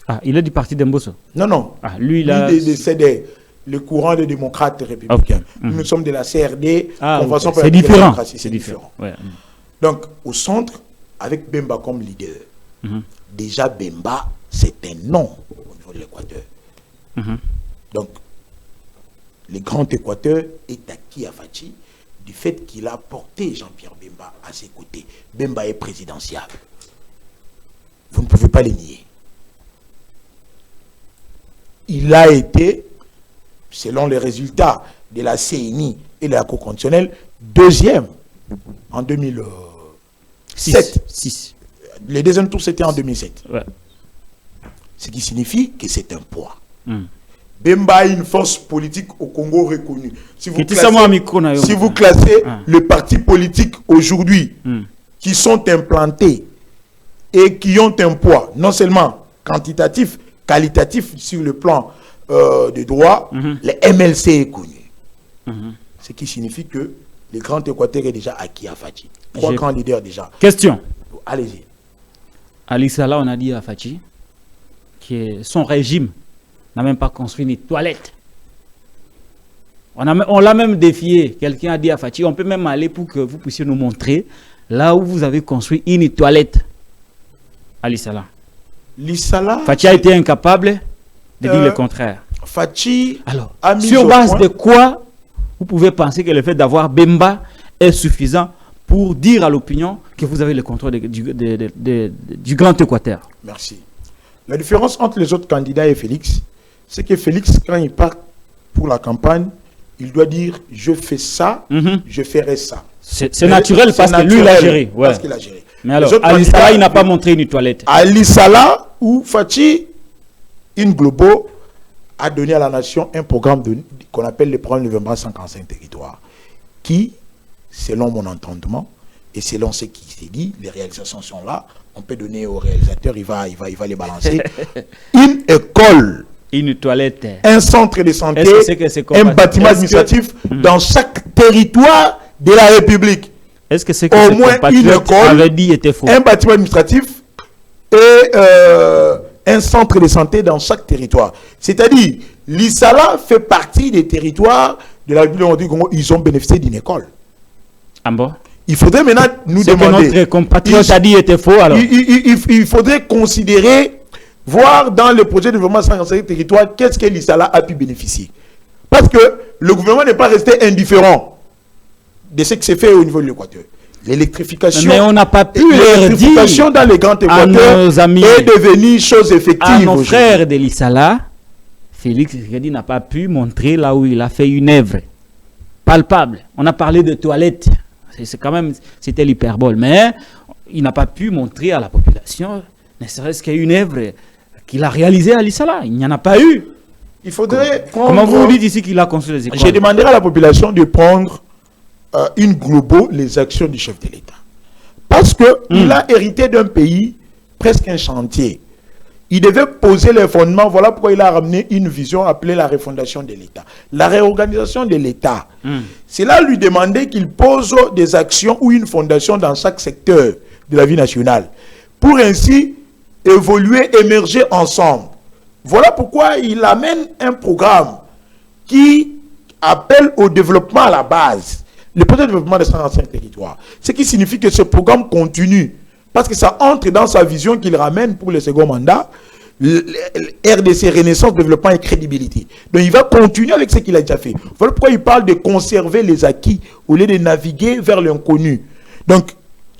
Ah, il est du parti d'Embosso? Non, non. Ah, lui, là. Il est des CDR. Le courant des démocrates républicains. Okay. Nous sommes de la CRD. C'est différent. C'est différent. Ouais. Donc, au centre, avec Bemba comme leader, déjà Bemba, c'est un nom au niveau de l'Équateur. Donc, le Grand Équateur est acquis à Fachi du fait qu'il a porté Jean-Pierre Bemba à ses côtés. Bemba est présidentiable. Vous ne pouvez pas le nier. Il a été, selon les résultats de la CNI et de la Cour constitutionnelle, deuxième en 2006. Le deuxième tour, c'était en 2007. Ouais. Ce qui signifie que c'est un poids. Bemba a une force politique au Congo reconnue. Si vous classez les partis politiques aujourd'hui qui sont implantés et qui ont un poids, non seulement quantitatif, qualitatif sur le plan de droit, le MLC est connu. Ce qui signifie que le Grand Équateur est déjà acquis à Fachi. 3 grands leaders déjà. Question. Allez-y. Ali Salah, on a dit à Fachi que son régime n'a même pas construit une toilette. On l'a même défié. Quelqu'un a dit à Fachi, on peut même aller pour que vous puissiez nous montrer là où vous avez construit une toilette. Ali Salah. Fachi a été incapable de dire le contraire. Fachi. Alors, sur base de quoi vous pouvez penser que le fait d'avoir Bemba est suffisant pour dire à l'opinion que vous avez le contrôle du Grand Équateur? Merci. La différence entre les autres candidats et Félix, c'est que Félix, quand il part pour la campagne, il doit dire « je fais ça, je ferai ça ». C'est naturel parce que lui, il a géré. Ouais. Parce qu'il a géré. Mais alors, Ali Salah, il n'a pas montré une toilette. Ali Salah ou Fachi, une Globo, a donné à la nation un programme qu'on appelle le programme Novembre 55 territoires, qui, selon mon entendement, et selon ce qui s'est dit, les réalisations sont là, on peut donner au réalisateur, il va les balancer. Une école, une toilette, un centre de santé, un bâtiment administratif dans chaque territoire de la République. Est-ce que c'est que au moins une école, avait dit était faux? Un bâtiment administratif et un centre de santé dans chaque territoire. C'est-à-dire, l'Issala fait partie des territoires de la République du Congo, ils ont bénéficié d'une école. Ah bon? Il faudrait maintenant nous demander. Notre compatriote a dit était faux alors. Il faudrait considérer, voir dans le projet de développement 55 territoires, qu'est-ce que l'Issala a pu bénéficier. Parce que le gouvernement n'est pas resté indifférent de ce qui s'est fait au niveau de l'Équateur. L'électrification. Mais on n'a pas pu leur dire dans les grands Équateurs est devenue chose effective. À nos frères de l'Issala, Félix Tshisekedi n'a pas pu montrer là où il a fait une œuvre palpable. On a parlé de toilettes. C'est quand même, c'était l'hyperbole. Mais il n'a pas pu montrer à la population, ne serait-ce qu'une œuvre qu'il a réalisée à l'Issala. Il n'y en a pas eu. Il faudrait prendre... Comment vous dites ici qu'il a construit les écoles? Je demanderai à la population de prendre une globo les actions du chef de l'État. Parce qu'il a hérité d'un pays, presque un chantier. Il devait poser les fondements. Voilà pourquoi il a ramené une vision appelée la refondation de l'État. La réorganisation de l'État. Cela lui demandait qu'il pose des actions ou une fondation dans chaque secteur de la vie nationale. Pour ainsi évoluer, émerger ensemble. Voilà pourquoi il amène un programme qui appelle au développement à la base. Le projet de développement des 125 territoires. Ce qui signifie que ce programme continue. Parce que ça entre dans sa vision qu'il ramène pour le second mandat, RDC, Renaissance, Développement et Crédibilité. Donc il va continuer avec ce qu'il a déjà fait. Voilà pourquoi il parle de conserver les acquis au lieu de naviguer vers l'inconnu. Donc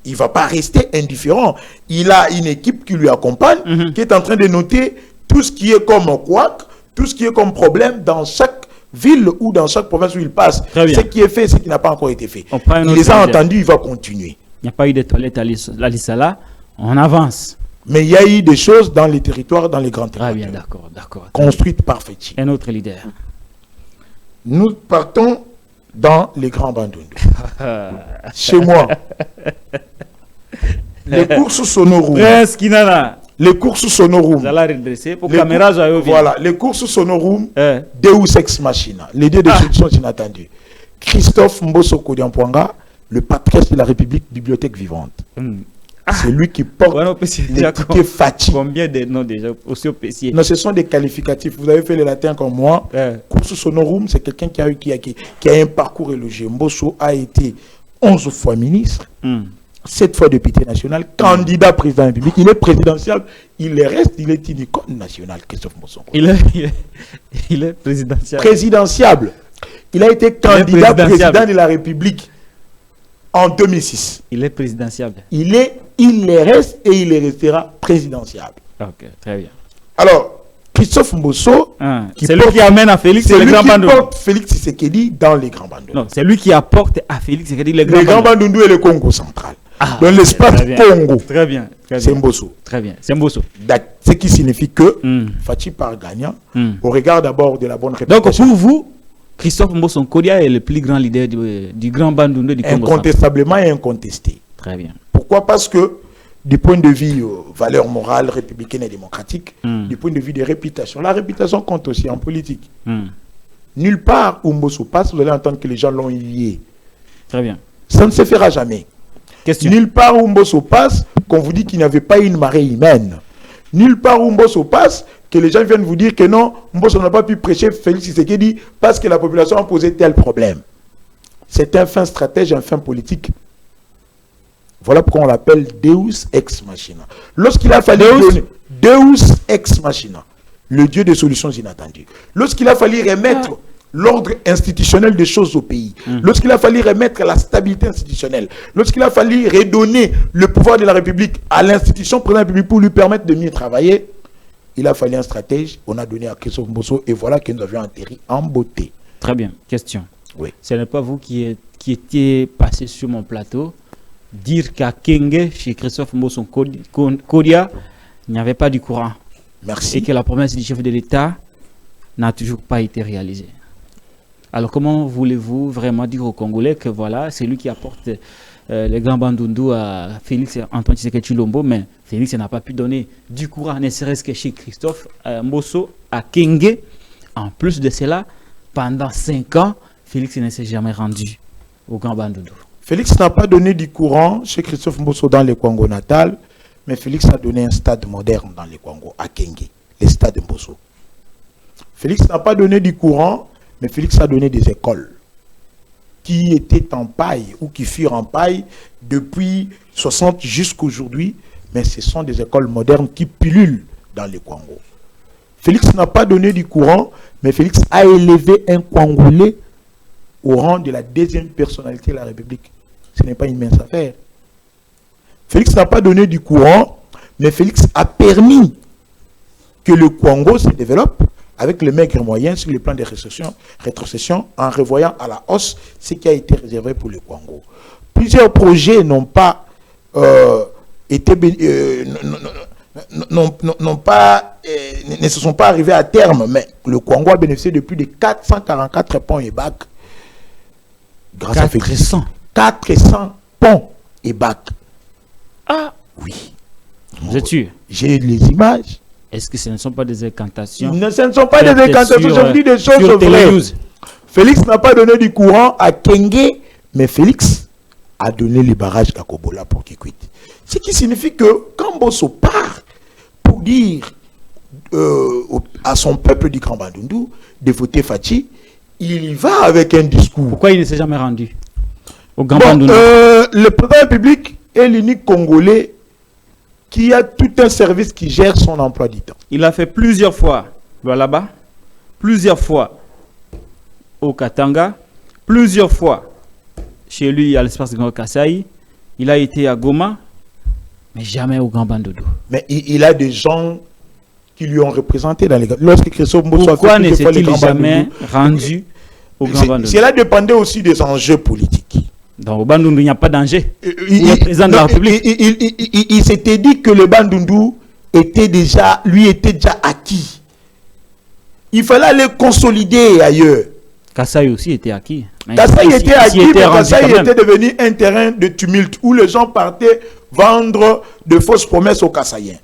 il ne va pas rester indifférent. Il a une équipe qui lui accompagne, qui est en train de noter tout ce qui est comme couac, tout ce qui est comme problème dans chaque ville ou dans chaque province où il passe. Ce qui est fait, ce qui n'a pas encore été fait. Il les a entendus, il va continuer. Il n'y a pas eu de toilettes à l'Alisala, on avance. Mais il y a eu des choses dans les territoires, dans les grands territoires. Ah bien, d'accord, d'accord. Construites par Fetchi. Un autre leader. Nous partons dans les grands Bandundu. Chez moi. Les courses Sonorum. Prince Kinana. Les courses Sonorum. Vous allez redresser pour caméra. Voilà, les courses Sonorum. Deus Ex Machina. L'idée de solutions inattendues. Christophe Mbosso Kodiampoanga, le patriarche de la République, bibliothèque vivante. C'est lui qui porte les tickets Fati. Combien de noms déjà aussi au PC? Non, ce sont des qualificatifs. Vous avez fait le latin comme moi. Course Sonorum, c'est quelqu'un qui a un parcours élogieux. Mbosso a été 11 fois ministre, 7 fois député national, candidat président de la République. Il est présidentiel. Il reste, il est une icône nationale, Christophe Mbosso. Il est présidentiel. Présidentiable. Il a été candidat président de la République en 2006. Il est présidentiable. Il reste et il restera présidentiable. Ok, très bien. Alors, Christophe Mbosso, c'est lui qui amène à Félix les grands Bandundu. Porte Félix Tshisekedi dans les grands Bandundu. Non, c'est lui qui apporte à Félix Tshisekedi les grands Bandundu et le Congo central. Dans l'espace Congo. Très bien. C'est Mbosso. Très bien, c'est Mbosso. Ce qui signifie que Fati part gagnant au regard d'abord de la bonne réputation. Donc pour vous, Christophe Mbosso Kodia est le plus grand leader du grand Bandundu du Congo. Incontestablement et incontesté. Très bien. Pourquoi? Parce que du point de vue valeurs morales, républicaines et démocratiques, du point de vue de réputation, la réputation compte aussi en politique. Nulle part où Mbosso passe, vous allez entendre que les gens l'ont lié. Très bien. Ça ne se fera jamais. Question. Nulle part où Mbosso passe, qu'on vous dit qu'il n'y avait pas une marée humaine. Nulle part où Mbosso passe, que les gens viennent vous dire que non, Mbosso n'a pas pu prêcher Félix Tshisekedi parce que la population a posé tel problème. C'est un fin stratège, un fin politique. Voilà pourquoi on l'appelle Deus Ex Machina. Lorsqu'il a fallu donner Deus Ex Machina, le Dieu des solutions inattendues. Lorsqu'il a fallu remettre l'ordre institutionnel des choses au pays, lorsqu'il a fallu remettre la stabilité institutionnelle, lorsqu'il a fallu redonner le pouvoir de la République à l'institution présidente de la République pour lui permettre de mieux travailler, il a fallu un stratège, on a donné à Christophe Mbosso et voilà que nous avions atterri en beauté. Très bien. Question. Oui. Ce n'est pas vous qui étiez passé sur mon plateau dire qu'à Kenge, chez Christophe Mbosso Kodia, il n'y avait pas du courant. Merci. Et que la promesse du chef de l'État n'a toujours pas été réalisée. Alors comment voulez-vous vraiment dire aux Congolais que voilà, c'est lui qui apporte les grands Bandundu à Félix Antoine Tshisekedi Tshilombo, mais Félix n'a pas pu donner du courant, ne serait-ce que chez Christophe Mbosso à Kenge. En plus de cela, pendant 5 ans, Félix ne s'est jamais rendu au grand Bandundu. Félix n'a pas donné du courant chez Christophe Mbosso dans le Congo natal, mais Félix a donné un stade moderne dans le Congo, à Kenge, le stade Mbosso. Félix n'a pas donné du courant, mais Félix a donné des écoles qui étaient en paille ou qui furent en paille depuis 60 jusqu'à aujourd'hui, mais ce sont des écoles modernes qui pullulent dans le Congo. Félix n'a pas donné du courant, mais Félix a élevé un Congolais au rang de la deuxième personnalité de la République. Ce n'est pas une mince affaire. Félix n'a pas donné du courant, mais Félix a permis que le Congo se développe avec les maigres moyens sur le plan des rétrocessions, en revoyant à la hausse ce qui a été réservé pour le Congo. Plusieurs projets n'ont pas été ne se sont pas arrivés à terme, mais le Congo a bénéficié de plus de 444 ponts et bacs grâce à Félix. 400 ponts et bacs. Ah oui. Vous êtes sûr? J'ai les images. Est-ce que ce ne sont pas des incantations? Non, ce ne sont pas des incantations, je vous dis des choses vraies. Félix n'a pas donné du courant à Kenge, mais Félix a donné les barrages à Kobola pour qu'il quitte. Ce qui signifie que quand Mbosso part pour dire à son peuple du Grand Bandundu de voter Fachi, il y va avec un discours. Pourquoi il ne s'est jamais rendu au Grand Bandundu? Le président de la République est l'unique Congolais qui a tout un service qui gère son emploi du temps. Il a fait plusieurs fois là-bas, plusieurs fois au Katanga, plusieurs fois chez lui à l'espace de Grand Kasaï. Il a été à Goma, mais jamais au Grand Bandundu. Mais il a des gens qui lui ont représenté dans les... Lorsque Christophe Mbosso a fait... Pourquoi ne s'est-il jamais rendu au Grand Bandundu? Cela dépendait aussi des enjeux politiques. Dans le Bandundu, il n'y a pas d'enjeu. Il est président de la République. Il s'était dit que le Bandundu était déjà acquis. Il fallait aller consolider ailleurs. Kasaï aussi était acquis. Kasaï était acquis, mais Kasaï était devenu un terrain de tumulte où les gens partaient vendre de fausses promesses aux Kasaïens.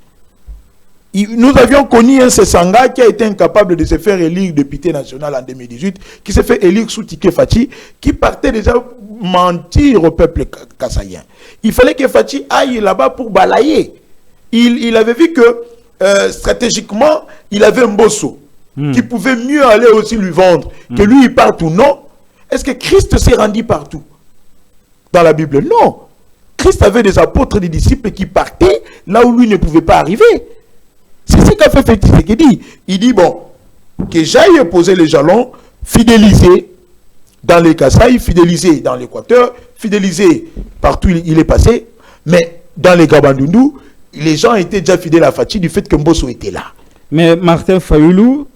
Nous avions connu un Sessanga qui a été incapable de se faire élire député national en 2018, qui s'est fait élire sous Tiké Fachi, qui partait déjà mentir au peuple kassaïen. Il fallait que Fachi aille là-bas pour balayer. Il avait vu que stratégiquement, il avait Mbosso, qui pouvait mieux aller aussi lui vendre, que lui il parte ou non. Est-ce que Christ s'est rendu partout dans la Bible? Non. Christ avait des apôtres, des disciples qui partaient là où lui ne pouvait pas arriver. C'est ce qu'a fait Félix Tshisekedi. Il dit, bon, que j'aille poser les jalons, fidéliser dans les Kasaï, fidéliser dans l'Équateur, fidéliser partout où il est passé, mais dans les Gabandundu, les gens étaient déjà fidèles à Fachi du fait que Mbosso était là. Mais Martin Fayoulou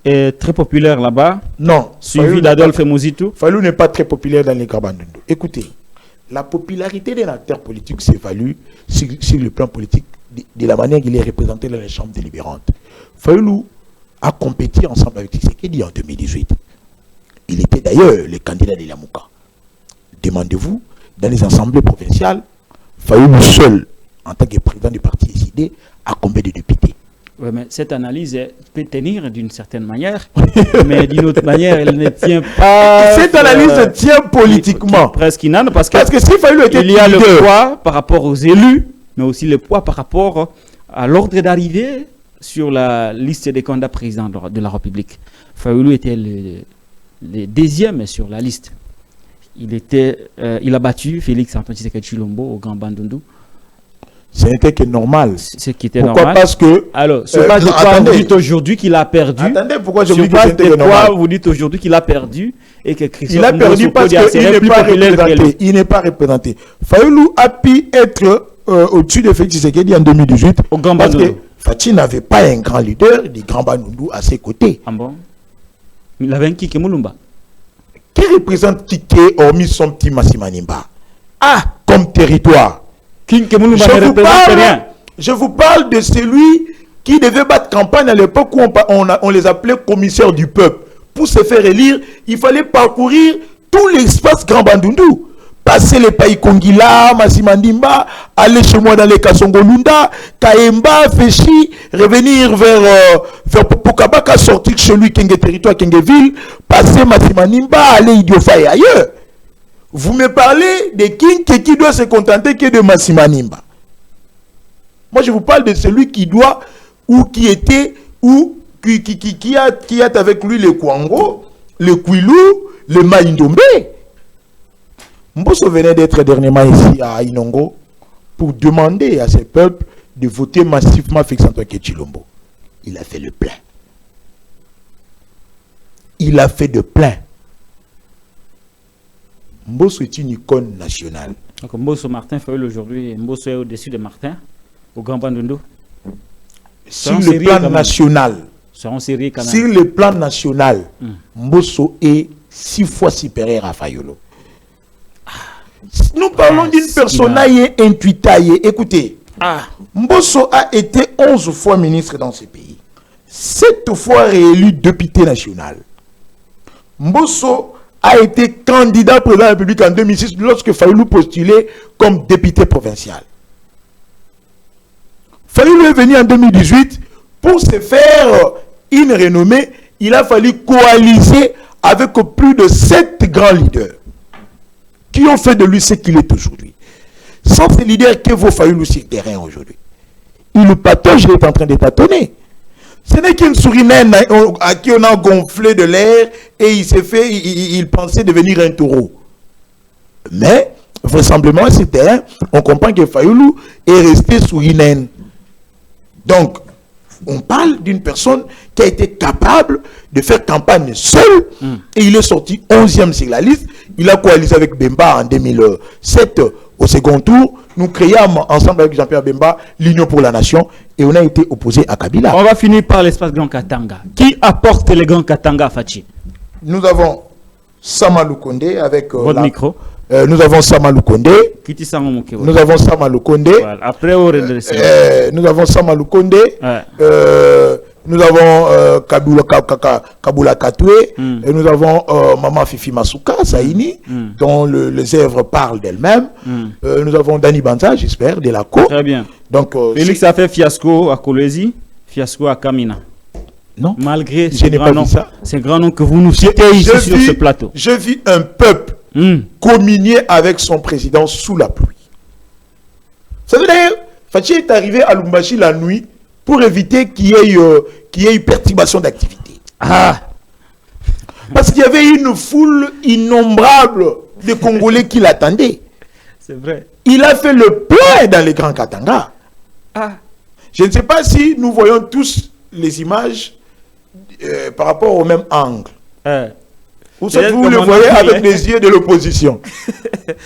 est très populaire là-bas. Non. Suivi d'Adolphe Mozitou. Fayoulou n'est pas très populaire dans les Gabandundu. Écoutez, la popularité d'un acteur politique s'évalue sur le plan politique de la manière qu'il est représenté dans les chambres délibérantes. Fayoulou a compéti ensemble avec Tshisekedi en 2018. Il était d'ailleurs le candidat de Lamouka. Demandez-vous, dans les assemblées provinciales, Fayoulou seul, en tant que président du parti SID, a combien de députés? Oui, mais cette analyse peut tenir d'une certaine manière, mais d'une autre manière, elle ne tient pas... Cette analyse tient politiquement. Presque inane, parce que si Fayoulou était il y a le poids par rapport aux élus, mais aussi le poids par rapport à l'ordre d'arrivée sur la liste des candidats présidents de la République. Fayoulou était le deuxième sur la liste. Il a battu Félix Antoine Tshisekedi Tshilombo au Grand Bandundu. Ce n'était que normal. Ce qui était pourquoi? Normal. Parce que... Alors, sur base de quoi vous dites aujourd'hui qu'il a perdu? Attendez, pourquoi je vous sur dis que base c'était de normal? quoi vous dites aujourd'hui qu'il a perdu et que Christophe Il a perdu parce qu'il n'est pas représenté. Il n'est pas représenté. Fayoulou a pu être au-dessus de Félix Tshisekedi en 2018 au Grand parce Bandundu. que Fachi n'avait pas un grand leader du Grand Bandundu à ses côtés. Ah bon? Il avait un Kike Moulumba. Qui représente Kike hormis son petit Massimanimba? Ah, comme territoire. Kike Moulumba ne représente rien. Je vous parle de celui qui devait battre campagne à l'époque où on les appelait commissaires du peuple. Pour se faire élire, il fallait parcourir tout l'espace Grand Bandundu. Passer les pays Kongila, Massimandimba, aller chez moi dans les Kasongolunda, Kaemba, Féchi, revenir vers Pokabaka, sortir chez lui, Kenge territoire, Kengeville, passer Massimandimba, aller Idiofa et ailleurs. Vous me parlez de King qui doit se contenter que de Massimandimba. Moi, je vous parle de celui qui doit, ou qui était, ou qui a avec lui le Kwango, le Kwilu, le Maïndombe. Mbosso venait d'être dernièrement ici à Inongo pour demander à ses peuples de voter massivement Félix Antoine Tshilombo. Il a fait le plein. Il a fait de plein. Mbosso est une icône nationale. Donc Mbosso Martin Fayoulou aujourd'hui, Mbosso est au-dessus de Martin, au Grand Bandundu. Sur le plan national, sur le plan national, Mbosso est 6 fois supérieur à Fayoulou. Nous parlons d'une personnaille intuitaille. Écoutez, Mbosso a été 11 fois ministre dans ce pays. 7 fois réélu député national. Mbosso a été candidat président de la République en 2006 lorsque Fayoulou postulait comme député provincial. Fayoulou est venu en 2018 Pour se faire une renommée, il a fallu coaliser avec plus de 7 grands leaders qui ont fait de lui ce qu'il est aujourd'hui. Sans ces leaders, que vaut Fayulu sur le terrain aujourd'hui? Il patauge, il est en train de tâtonner. Ce n'est qu'une souris naine à qui on a gonflé de l'air et il pensait devenir un taureau. Mais, vraisemblablement, sur le terrain, on comprend que Fayulu est resté souris naine. Donc, on parle d'une personne qui a été capable de faire campagne seule et il est sorti 11e sur la liste. Il a coalisé avec Bemba en 2007 au second tour. Nous créons ensemble avec Jean-Pierre Bemba l'Union pour la Nation et on a été opposé à Kabila. On va finir par l'espace Grand Katanga. Qui apporte les Grands Katanga à Fachi? Nous avons Samalou Kondé avec votre micro. Nous avons Samalou Kondé. Nous avons Samalou Kondé. Voilà. Après, nous avons Samalou Kondé. Nous avons Kabula Katoué. Et nous avons Maman Fifi Masuka, Saïni, dont les œuvres parlent d'elles-mêmes. Nous avons Dani Banza, j'espère, de la Cour. Très bien. Donc, Félix a fait fiasco à Kolwezi, fiasco à Kamina. Non. Malgré ces grands noms que vous nous citez ici sur ce plateau. Je vis un peuple communier avec son président sous la pluie. Ça veut dire, Fachi est arrivé à Lumbashi la nuit pour éviter qu'il y ait eu perturbation d'activité. Parce qu'il y avait une foule innombrable de Congolais qui l'attendaient. C'est vrai. Il a fait le plein dans les Grands Katanga. Je ne sais pas si nous voyons tous les images par rapport au même angle. Vous le voyez avec les yeux de l'opposition.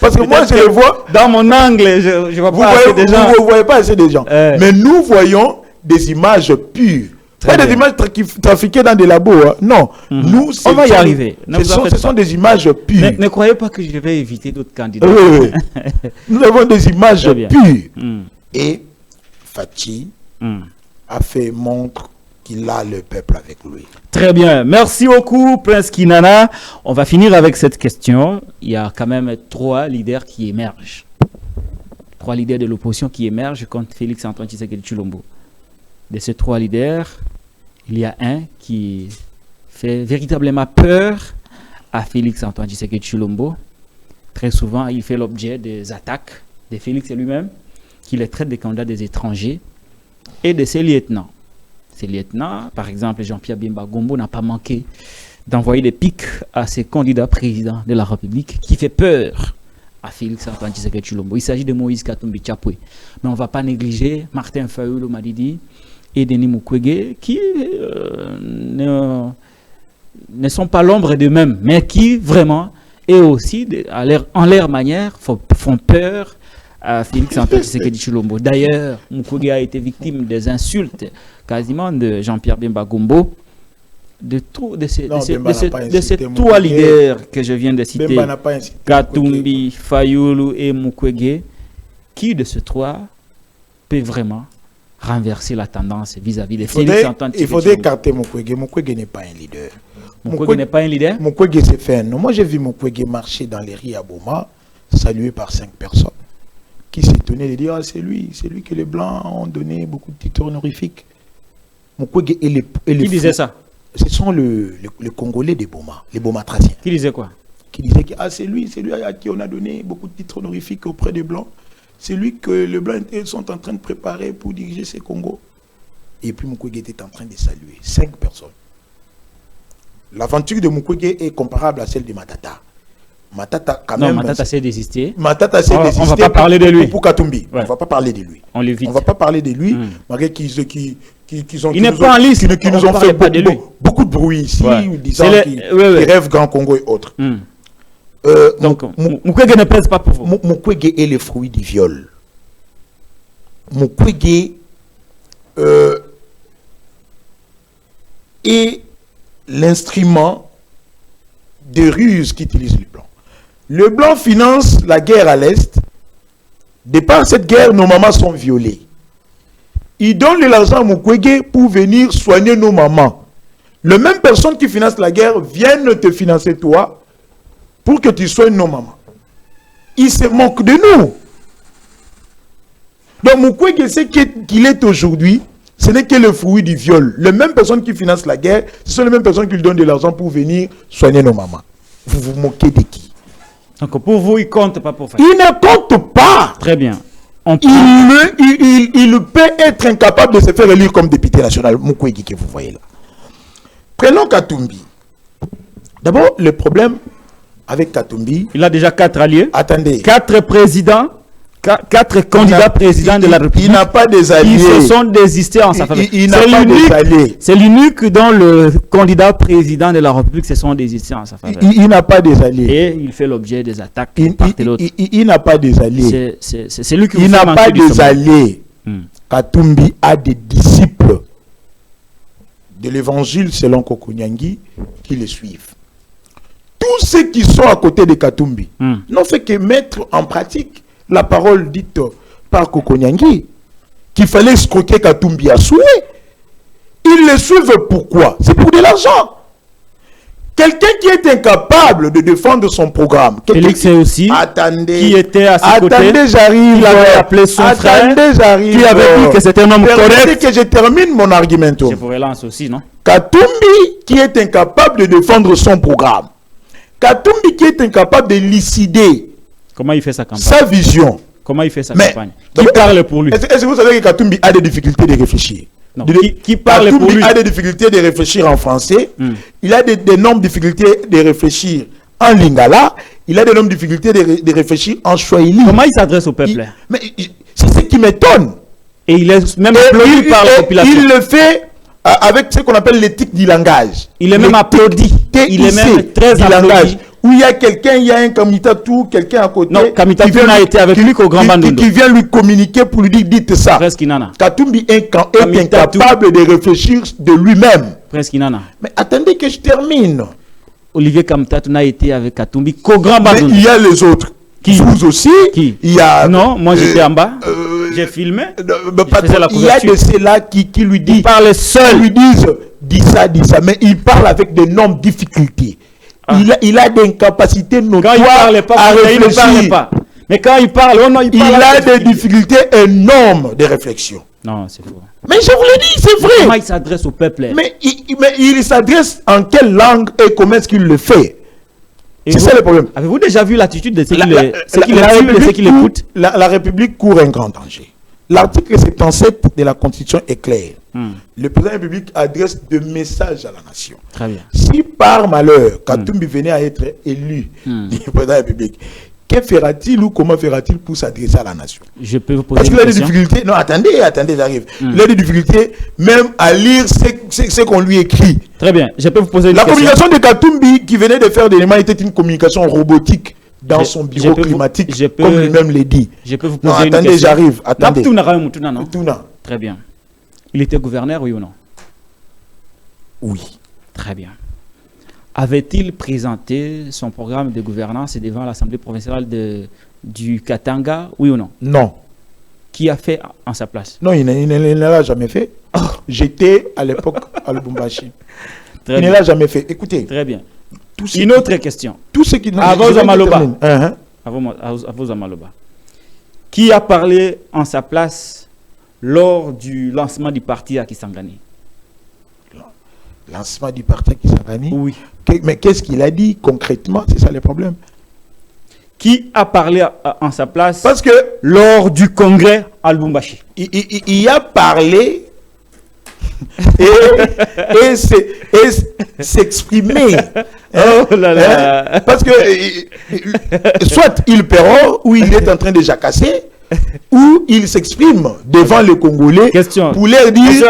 Parce que moi, je le vois. Dans mon angle, je vois pas assez de gens. Vous ne voyez pas assez de gens. Mais nous voyons des images pures. Pas des images trafiquées dans des labos. Hein. Non. Nous, on va y arriver. Ce sont des images pures. Ne croyez pas que je vais éviter d'autres candidats. Oui. Nous avons des images pures. Et Fachi a fait montre qu'il a le peuple avec lui. Très bien. Merci beaucoup, Prince Kinana. On va finir avec cette question. Il y a quand même 3 leaders qui émergent. 3 leaders de l'opposition qui émergent contre Félix Antoine Tshisekedi Tshilombo. De ces 3 leaders, il y a un qui fait véritablement peur à Félix Antoine Tshisekedi Tshilombo. Très souvent, il fait l'objet des attaques de Félix lui-même, qui les traite des candidats des étrangers et de ses lieutenants. Ces lieutenants, par exemple Jean-Pierre Bemba Gombo, n'a pas manqué d'envoyer des pics à ses candidats présidents de la République qui fait peur à Félix Antoine Tshisekedi Tshilombo. Il s'agit de Moïse Katumbi Tchapwe. Mais on ne va pas négliger Martin Fayulu Madidi et Denis Mukwege qui ne sont pas l'ombre d'eux-mêmes, mais qui vraiment, et aussi, en leur manière, font peur à Félix Antoine Tshisekedi Tshilombo. D'ailleurs, Mukwege a été victime des insultes quasiment de Jean-Pierre Bemba Gombo, de ces 3 leaders que je viens de citer, Katumbi, Fayulu et Mukwege. Qui de ces 3 peut vraiment renverser la tendance vis-à-vis de Félix Antoine Tshisekedi Tshilombo? Il faudrait écarter Mukwege. Mukwege n'est pas un leader. Mukwege n'est pas un leader? Mukwege s'est fait un nom. Moi, j'ai vu Mukwege marcher dans les rues à Boma, salué par 5 personnes, qui s'étonnaient de dire, c'est lui que les Blancs ont donné beaucoup de titres honorifiques. Mukwege et les qui disait ça? Ce sont les Congolais des Boma, les Bomatraciens. Qui disait quoi? Qui disait que c'est lui à qui on a donné beaucoup de titres honorifiques auprès des Blancs. C'est lui que les Blancs sont en train de préparer pour diriger ces Congos. Et puis Mukwege était en train de saluer 5 personnes. L'aventure de Mukwege est comparable à celle de Matata. Matata, quand même. Matata s'est désisté. Matata s'est désisté. On ne va pas parler de lui. Pour Katumbi. Ouais. On ne va pas parler de lui. On l'évite. On ne va pas parler de lui. Malgré qu'ils ont. Il n'est pas en liste. Qui nous ont fait beaucoup de bruit ici, disant qu'ils rêvent Grand Congo et autres. Donc, Mukwege ne pèse pas pour vous. Mukwege est le fruit du viol. Mukwege est l'instrument de ruse qu'utilisent les Blancs. Le Blanc finance la guerre à l'Est. De par cette guerre, nos mamans sont violées. Ils donnent de l'argent à Mukwege pour venir soigner nos mamans. Les mêmes personnes qui financent la guerre viennent te financer toi pour que tu soignes nos mamans. Ils se moquent de nous. Donc Mukwege, ce qu'il est aujourd'hui, ce n'est que le fruit du viol. Les mêmes personnes qui financent la guerre, ce sont les mêmes personnes qui lui donnent de l'argent pour venir soigner nos mamans. Vous vous moquez de qui? Donc pour vous, il compte pas pour faire. Il ne compte pas. Très bien. Il peut être incapable de se faire élire comme député national. Mukwege que vous voyez là. Prenons Katumbi. D'abord, le problème avec Katumbi. Il a déjà 4 alliés. Attendez. 4 présidents. 4 candidats présidents de la République. Il n'a pas des alliés. Ils se sont désistés en sa faveur. Il n'a pas des alliés. C'est l'unique dont le candidat président de la République se sont désistés en sa faveur. Il n'a pas des alliés. Et il fait l'objet des attaques part et l'autre. Il n'a pas des alliés. C'est lui qui il n'a pas des alliés. Katumbi a des disciples de l'évangile selon Kokonyangi qui le suivent. Tous ceux qui sont à côté de Katumbi n'ont fait que mettre en pratique la parole dite par Kokonyangi, qu'il fallait escroquer Katumbi à souhait. Ils le suivent pourquoi? C'est pour de l'argent. Quelqu'un qui est incapable de défendre son programme. Félix aussi, attendez, qui était à ses côtés, attendez, j'arrive. Il avait appelé son frère, j'arrive. Qui avait dit que c'était un homme correct. Que je termine mon argument. Je vous relance aussi, non? Katumbi qui est incapable de défendre son programme. Katumbi qui est incapable de décider. Comment il fait sa campagne? Sa vision. Comment il fait sa campagne? Qui parle pour lui? Est-ce que vous savez que Katumbi a des difficultés de réfléchir? Non. Qui parle pour lui? A des difficultés de réfléchir en français. Il a d'énormes difficultés de réfléchir en lingala. Il a d'énormes difficultés de réfléchir en swahili. Comment il s'adresse au peuple? Mais c'est ce qui m'étonne. Et il est même applaudi par la population. Il le fait avec ce qu'on appelle l'éthique du langage. Il est même applaudi. Il est même très applaudi. Où il y a quelqu'un, il y a un Kamitatou, quelqu'un à côté. Non, Kamitatou n'a été avec lui qu'au Grand Bandundu. Qui vient lui communiquer pour lui dire, dites ça. Presque Inana. Katumbi est incapable de réfléchir de lui-même. Presque Inana. Mais attendez que je termine. Olivier Kamitatou n'a été avec Katumbi qu'au Grand Bandundu. Mais il y a les autres. Qui? Vous aussi. Qui? Il y a... Non, moi j'étais en bas. J'ai filmé. Il y a de ceux-là qui lui disent... Il parle seul. Lui disent, dis ça. Mais il parle avec d'énormes difficultés. Il a des incapacités notoires à réfléchir. Il ne parle pas. Mais quand il parle, il a des difficultés énormes de réflexion. Non, c'est faux. Mais je vous l'ai dit, c'est vrai. Comment il s'adresse au peuple? Mais il s'adresse en quelle langue et comment est-ce qu'il le fait? C'est ça le problème. Avez-vous déjà vu l'attitude de ceux qui l'écoutent? La République court un grand danger. L'article 77 de la Constitution est clair. Le président de la République adresse des messages à la nation. Très bien. Si par malheur, Katumbi venait à être élu président de la République, que fera-t-il ou comment fera-t-il pour s'adresser à la nation? Je peux vous poser une question. Parce qu'il a des difficultés. Non, attendez, j'arrive. Il a des difficultés même à lire ce qu'on lui écrit. Très bien. Je peux vous poser une question. La communication de Katumbi qui venait de faire des éléments était une communication robotique dans son bureau climatique, comme lui-même l'a dit. Je peux vous poser une question. Attendez, j'arrive. Attendez. Très bien. Il était gouverneur, oui ou non? Oui. Très bien. Avait-il présenté son programme de gouvernance devant l'Assemblée provinciale du Katanga, oui ou non? Non. Qui a fait en sa place? Non, il ne l'a jamais fait. J'étais à l'époque à Lubumbashi. Il ne l'a jamais fait. Écoutez. Très bien. Une autre question. Tout ce qui... À vos Amaloba. À vos Amaloba. Qui a parlé en sa place lors du lancement du parti à Kisangani? Lancement du parti à Kisangani? Oui. Mais qu'est-ce qu'il a dit concrètement? C'est ça le problème. Qui a parlé en sa place? Parce que lors du congrès à Lubumbashi. Il a parlé et s'exprimer. Oh là là. Parce que soit il perd ou il est en train de jacasser, ou il s'exprime devant les Congolais pour leur dire...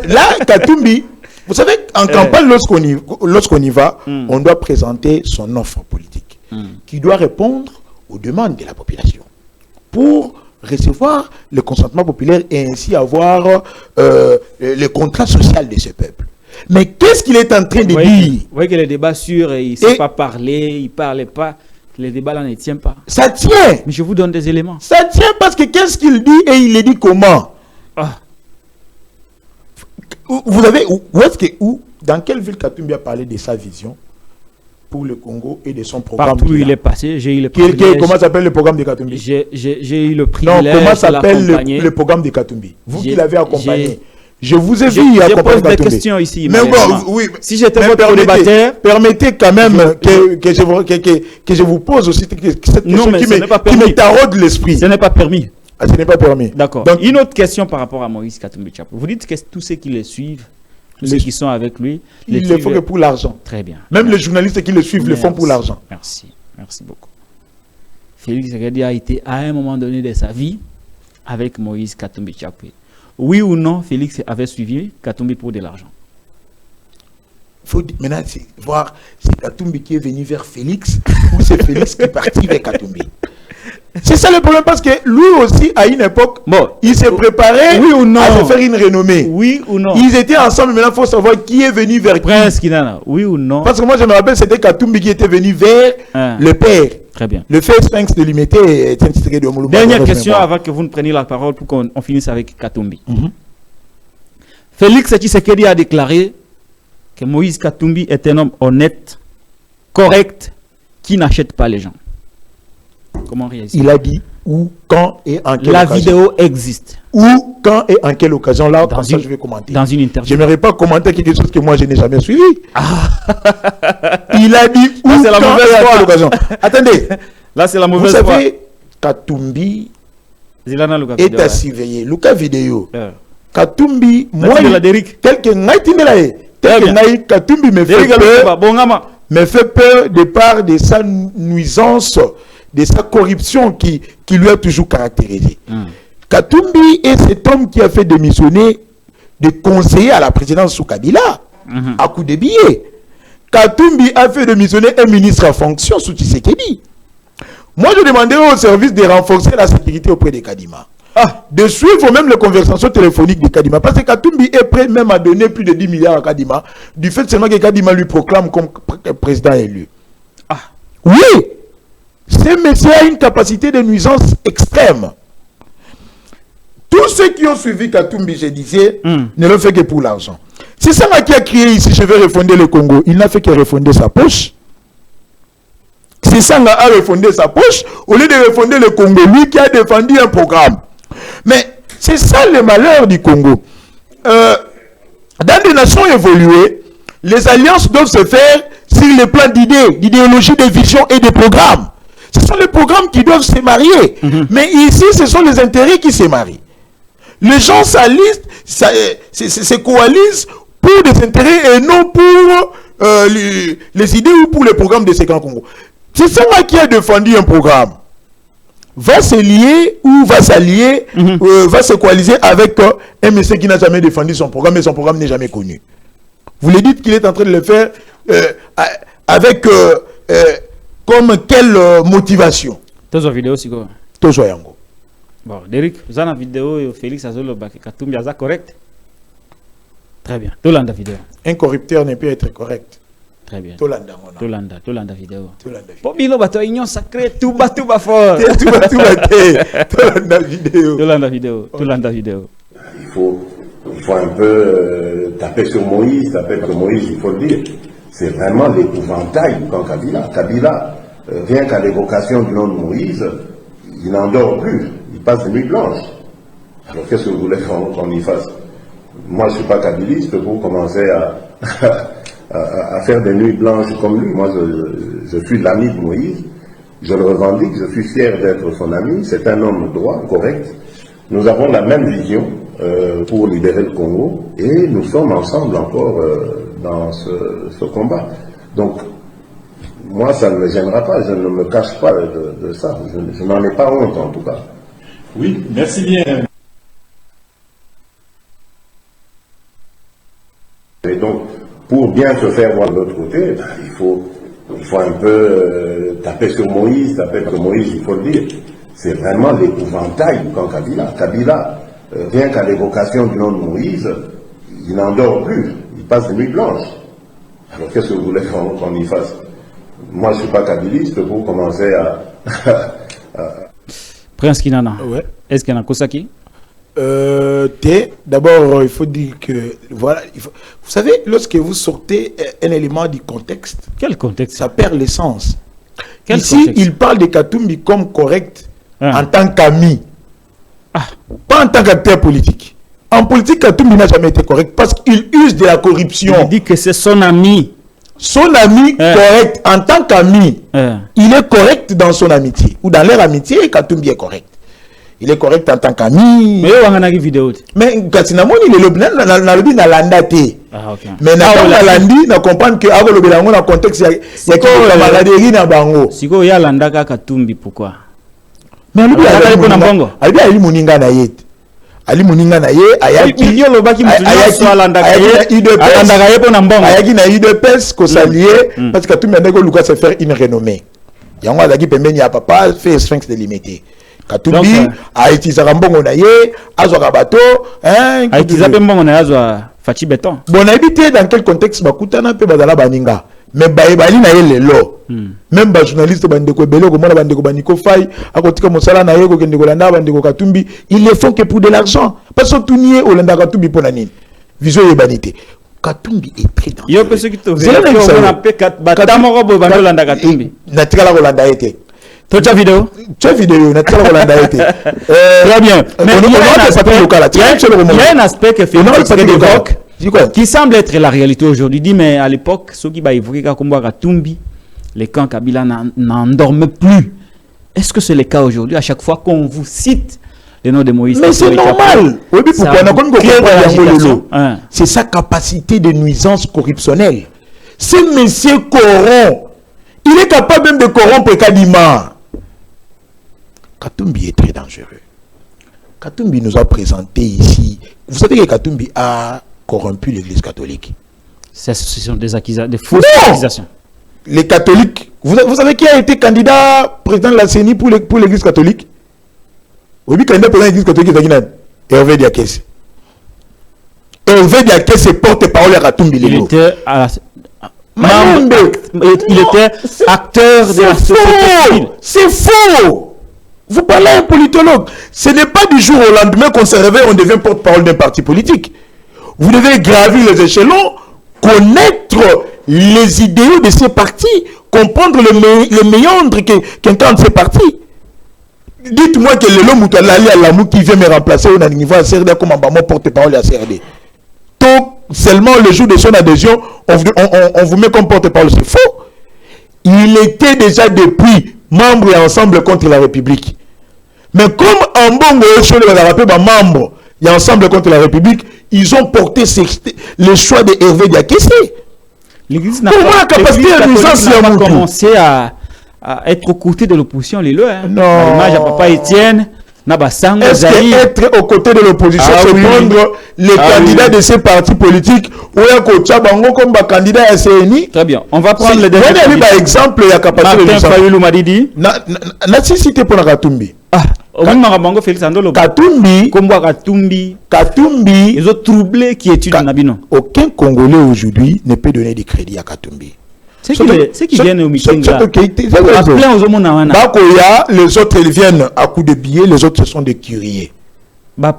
Là, Katumbi, vous savez, en campagne, lorsqu'on y va, on doit présenter son offre politique qui doit répondre aux demandes de la population pour recevoir le consentement populaire et ainsi avoir le contrat social de ce peuple. Mais qu'est-ce qu'il est en train de dire? Vous voyez que les débats sur il ne sait pas parler, il ne parlait pas. Les débats là ne tiennent pas. Ça tient. Mais je vous donne des éléments. Ça tient parce que qu'est-ce qu'il dit et il le dit comment? Vous avez dans quelle ville Katumbi a parlé de sa vision? pour le Congo et de son programme. Partout où il est passé, j'ai eu le privilège. Comment s'appelle le programme de Katumbi? J'ai eu le privilège. Non, comment s'appelle le programme de Katumbi? Vous qui l'avez accompagné. Je vous ai vu accompagner Katumbi. Je pose des questions ici. Mais bon, oui. Si j'étais votre débatteur, permettez quand même que je vous pose aussi cette question qui me taraude l'esprit. Ce n'est pas permis. Ah, ce n'est pas permis. D'accord. Donc, une autre question par rapport à Moïse Katumbi Tchapou. Vous dites que tous ceux qui le suivent, tous ceux qui sont avec lui, ils le font que pour l'argent. Très bien. Même les journalistes qui le suivent le font pour l'argent. Merci. Merci beaucoup. Félix Tshisekedi a été à un moment donné de sa vie avec Moïse Katumbi Tchapou. Oui ou non, Félix avait suivi Katumbi pour de l'argent? Il faut maintenant voir si Katumbi qui est venu vers Félix ou c'est Félix qui est parti vers Katumbi. C'est ça le problème, parce que lui aussi, à une époque, il s'est préparé oui ou non, à se faire une renommée. Oui ou non? Ils étaient ensemble, maintenant il faut savoir qui est venu vers Prince Kinana, oui ou non? Parce que moi je me rappelle, c'était Katumbi qui était venu vers le père. Très bien. Le fait Sphinx de l'imiter. Dernière question avant que vous ne preniez la parole pour qu'on finisse avec Katumbi. Félix Tshisekedi a déclaré que Moïse Katumbi est un homme honnête, correct, qui n'achète pas les gens. Comment réagir? Il a dit où, quand et en quelle occasion. La vidéo existe. Où, quand et en quelle occasion. Là, comme ça, je vais commenter. Dans une interview. Je n'aimerais pas commenter quelque chose que moi, je n'ai jamais suivi. Il a dit où, c'est la quand mauvaise et en quelle occasion. Attendez. Là, c'est la mauvaise foi. Vous savez, Katumbi est à surveiller. Luka vidéo. Katumbi, moi, Katumbi me fait peur de par de sa nuisance, de sa corruption qui lui a toujours caractérisé. Katumbi est cet homme qui a fait démissionner des conseillers à la présidence sous Kabila, à coup de billets. Katumbi a fait démissionner un ministre en fonction sous Tshisekedi. Moi, je demanderais au service de renforcer la sécurité auprès de Kadima. De suivre même les conversations téléphoniques de Kadima. Parce que Katumbi est prêt même à donner plus de 10 milliards à Kadima, du fait seulement que Kadima lui proclame comme président élu. Oui, ce monsieur a une capacité de nuisance extrême. Tous ceux qui ont suivi Katumbi, je disais, ne le fait que pour l'argent. C'est ça qui a crié ici, je vais refonder le Congo. Il n'a fait que refonder sa poche. C'est ça qui a refondé sa poche, au lieu de refonder le Congo, lui qui a défendu un programme. Mais c'est ça le malheur du Congo. Dans des nations évoluées, les alliances doivent se faire sur le plan d'idées, d'idéologie, de vision et de programmes. Ce sont les programmes qui doivent se marier. Mais ici, ce sont les intérêts qui se marient. Les gens s'allisent, se coalisent pour des intérêts et non pour les idées ou pour les programmes de ces grands Congo. C'est ça qui a défendu un programme. Va se lier ou va s'allier, va se coaliser avec un monsieur qui n'a jamais défendu son programme, mais son programme n'est jamais connu. Vous lui dites qu'il est en train de le faire avec comme quelle motivation? Toujours vidéo, c'est quoi? Toujours yango. Bon, Derek, vous avez une vidéo, Félix Azolo Katumbi, c'est correct? Très bien. Tout la vidéo. Un corrupteur ne peut être correct. Très bien. Tolanda vidéo. Pobilo bato union sacrée tout bas fort. Tolanda vidéo. Il faut un peu taper sur Moïse, il faut le dire. C'est vraiment l'épouvantail quand Kabila, rien qu'à l'évocation du nom de Moïse, il n'en dort plus. Il passe des nuits blanches. Alors qu'est-ce que vous voulez qu'on y fasse? Moi, je ne suis pas kabiliste pour commencer à faire des nuits blanches comme lui. Moi, je suis l'ami de Moïse. Je le revendique, je suis fier d'être son ami. C'est un homme droit, correct. Nous avons la même vision pour libérer le Congo et nous sommes ensemble encore dans ce combat. Donc, moi, ça ne me gênera pas. Je ne me cache pas de ça. Je n'en ai pas honte, en tout cas. Oui, merci bien. Et donc, pour bien se faire voir de l'autre côté, il faut un peu taper sur Moïse, il faut le dire. C'est vraiment l'épouvantail quand Kabila, rien qu'à l'évocation du nom de Moïse, il n'en dort plus. Il passe des nuits blanches. Alors qu'est-ce que vous voulez qu'on y fasse? Moi, je ne suis pas kabiliste pour commencer à... Prince Kinana, ouais. est-ce qu'il y a un Kosaki? D'abord, il faut dire que, voilà, vous savez, lorsque vous sortez un élément du contexte, quel contexte? Ça perd l'essence. Quel Ici, contexte? il parle de Katumbi comme correct en tant qu'ami, pas en tant qu'acteur politique. En politique, Katumbi n'a jamais été correct parce qu'il use de la corruption. Il dit que c'est son ami. Son ami correct en tant qu'ami, il est correct dans son amitié. Ou dans leur amitié, Katumbi est correct. Il est correct en tant qu'ami. Mais on a une vidéo. Mais Katinamoni, il est le blanc, il a landaté. Mais on comprend que avant le contexte, il y a une maladie dans Bango. Si il y a landaka Katumbi, pourquoi? Mais il y a une moninga na yet. Ali moninga na ye ayaki le baki ayaki na UDPS ko s'allier parce que tout maintenant Lucas se faire une renommée. Yango azaki pembeni ya papa fait Sphinx délimité. Katumbi a utilisé mbongo na ye azwa bato hein a utilisé mbongo na azwa Fachi Béton. Bon habité dans quel contexte bakutana pe bazala baninga mais baebali na ye lelo. Même ba journaliste bandeko belé ko mona bandeko baniko fay akotika mosala na ye ko kende ko landa bandeko Katumbi, ils ne font que pour de l'argent parce que tout nié olanda Katumbi pona nini vision yebanité. Katumbi est très dangereux. Yo pe ce qui te veut on a pe batamoko bo bando landa Katumbi na tikala ko landa été. Toute vidéo na tikala ko landa été. Très bien. Mais il y a un aspect que fait l'époque qui semble être la réalité aujourd'hui. Dit mais à l'époque ceux qui évoquer comme Katumbi, les camps Kabila n'endorment plus. Est-ce que c'est le cas aujourd'hui à chaque fois qu'on vous cite le nom de Moïse? Mais c'est normal. Oui, c'est sa capacité de nuisance corruptionnelle. Ce monsieur corrompt. Il est capable même de corrompre Kadima. Katumbi est très dangereux. Katumbi nous a présenté ici. Vous savez que Katumbi a corrompu l'église catholique. Ce sont des accusations, des fausses accusations. Les catholiques, vous savez qui a été candidat président de la CENI pour l'église catholique? Oui, candidat président de l'église catholique, c'est Hervé Diakès. Hervé Diakès est porte-parole à Katumbi. Il était acteur de la société civile. C'est faux. Vous parlez à un politologue. Ce n'est pas du jour au lendemain qu'on se réveille, on devient porte-parole d'un parti politique. Vous devez gravir les échelons, connaître les idéaux de ces partis, comprendre le méandre qu'incarne ces partis. Dites-moi que le l'homme qui vient me remplacer au niveau à CRD comme un porte-parole à CRD. Donc, seulement le jour de son adhésion, on vous met comme porte-parole. C'est faux. Il était déjà depuis membre et ensemble contre la République. Mais comme en bon membre et ensemble contre la République, ils ont porté le choix de Hervé Diakès. L'église n'a pas commencé à être aux côtés de l'opposition. Non. L'image à Papa Étienne, est-ce qu'être aux côtés de l'opposition, c'est prendre les candidats de ces partis politiques ou un comme candidat à CNI? Très bien. On va prendre le dernier exemple. Il y a capacité de Martin Fayulu m'a dit. Cité pour Katumbi. Katumbi, ils ont troublé qui étudie Nabino. Aucun Congolais aujourd'hui ne peut donner du crédit à Katumbi. C'est qui viennent au meeting là. Les autres ils viennent à coup de billets, les autres ce sont des curiers. C'est à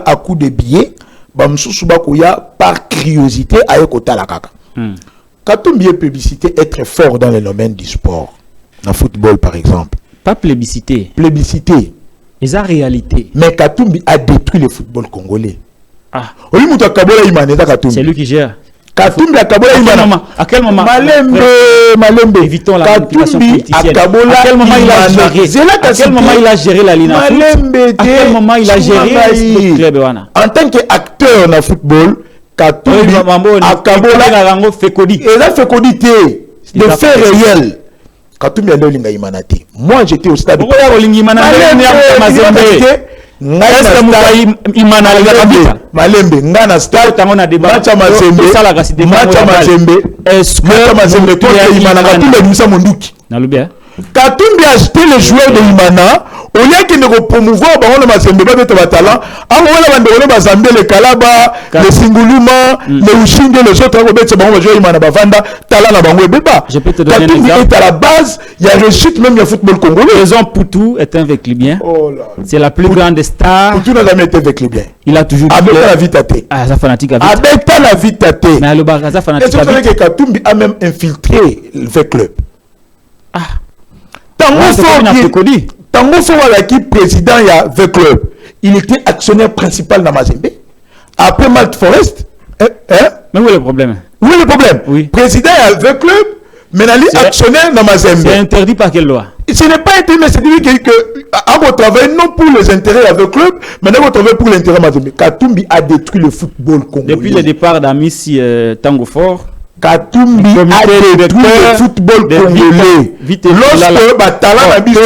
coup de billets. Par curiosité à la kaka. Katumbi est publicité est très fort dans le domaine du sport. Dans le football par exemple. Pas plébiscité. Plébiscité. Mais en réalité. Mais Katumbi a détruit le football congolais. C'est lui qui gère. Katumbi a Kabola Imana. À quel moment? Malembe. Évitons la manipulation politicienne. À quel moment il a géré la ligne? À quel moment il a géré le club? En tant qu'acteur dans le football, Katumbi a Kabola Fekodi. Et la Fekodi de faits réels. Katumbi a Lolinga Imanati. Moi j'étais au stade. Malembe ngana stade macha mazembe est-ce que mazembe to Imana Katumbi Musa Monduki Nalubia Katumbi a acheté les joueurs de Imana Au lieu qu'il ne promouvoir le Mazembe ba beta talent, on va la Mazembe le Kalaba, le Singuluma, le Ushinde, les autres on beta ba jouer imana bavanda talent na bango beba. Je peux te donner un exemple. À la base, il y a réussite même le football congolais. Raison Poutou est un Véclibien. Oh là. C'est la plus grande star. Poutou n'a jamais été Véclibien. Il a toujours dit la vie tâtée. Ah, ça fanatique avec. Avec la vie tâtée. Mais le Barça fanatique avec. Est-ce que Katumbi a même infiltré le club? Ah. Tango Fouala qui président il y a le club. Il était actionnaire principal dans Mazembe. Après Malte Forest. Mais où est le problème? Où est le problème? Oui. Président il y a le club. Mais il est actionnaire dans Mazembe. C'est interdit par quelle loi? Ce n'est pas interdit, mais c'est-à-dire que vous travaillez non pour les intérêts avec le club, mais vous travaillez pour l'intérêt de Mazembe. Katumbi a détruit le football congolais. Depuis le départ d'Amissi Tango Fort, Katumbi a détruit le football congolais. Lorsque Batala n'a vu ce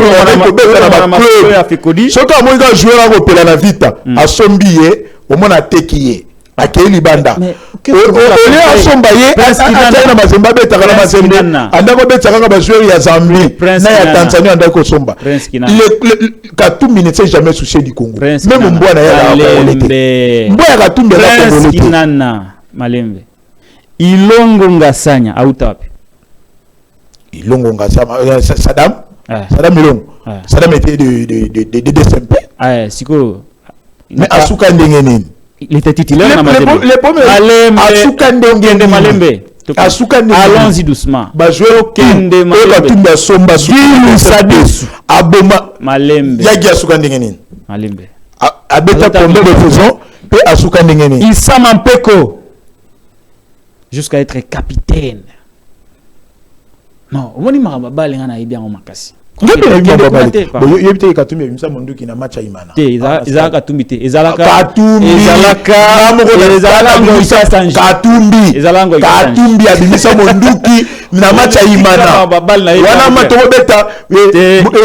que moi je joué à Opela na Vita, à Sombié, au moins à Tekiye. À Kéli Banda. Au lieu à Sombaye, à Mazemba Betara na Mazembe, andako Betara na joueur ya Zambie, na ya Tanzanie andako Somba. Katumbi ne s'est jamais soucié du Congo. Même Mboua na ya Malembe. Mboua ya Katumbi na Congo. Kinana Malembe. Ilongo Ngasanya autapi. Ilongo Ngasanya Saddam. Saddam Ilongo. Saddam était de SMP. Ah, siko. Mais Asuka Ndengeneni. Il était titulaire dans Malembe. Asuka Ndengende Malembe. Asuka Ndengende. Allons-y doucement. Ba jouer Kende Malembe. Katumbi Somba Sadesu. Aboma Malembe. Yagi Asuka Ndengeni. Malembe. Abeta Pombe de Faison et Asuka Ndengeni. Il s'amampeko jusqu'à être capitaine. Non, on dit maraba balenga na ibia makasi. Katumbi na match imana. Ezala Katumbi te. Ezala Katumbi abimisa monduki na match imana. Wana matoko beta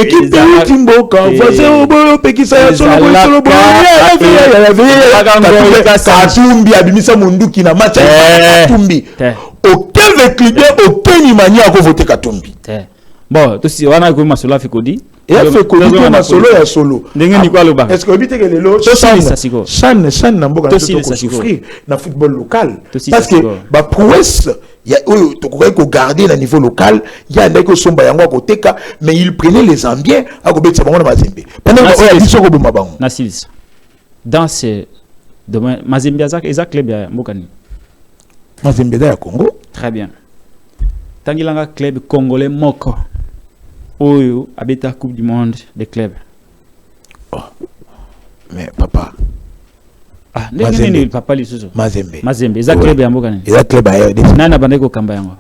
équipe Timboka voisin oboyo pekisa ya solo boyo. Katumbi abimisa monduki na match Katumbi. Aucun véhicule, aucun imani a voté Katumbi. Bon, tout si on a comme Masolo Fekodi. Et a fait Kodi Masolo ya solo. Est-ce que obite que les lots Chan Namboka souffrir dans football local parce que ba prouesse il y a to garder le niveau local, il y a des somba yango koteka mais il prenait les ambiens à kobetsa bango na Mazembe. Pendant que biso ko boma bango. Nasilis. Dans ce domaine Mazembe Ezak club ya Mbokani. Mazembe ya Congo. Très bien. Tangilanga club congolais moko. Oyo abeta Coupe du monde des clubs. Oh. Mais papa. Ah, ndenge papa lisusu. Mazembe. Mazembe, eza club ya mboka nini? Eza club ya DC. Nana bandeko kamba yango.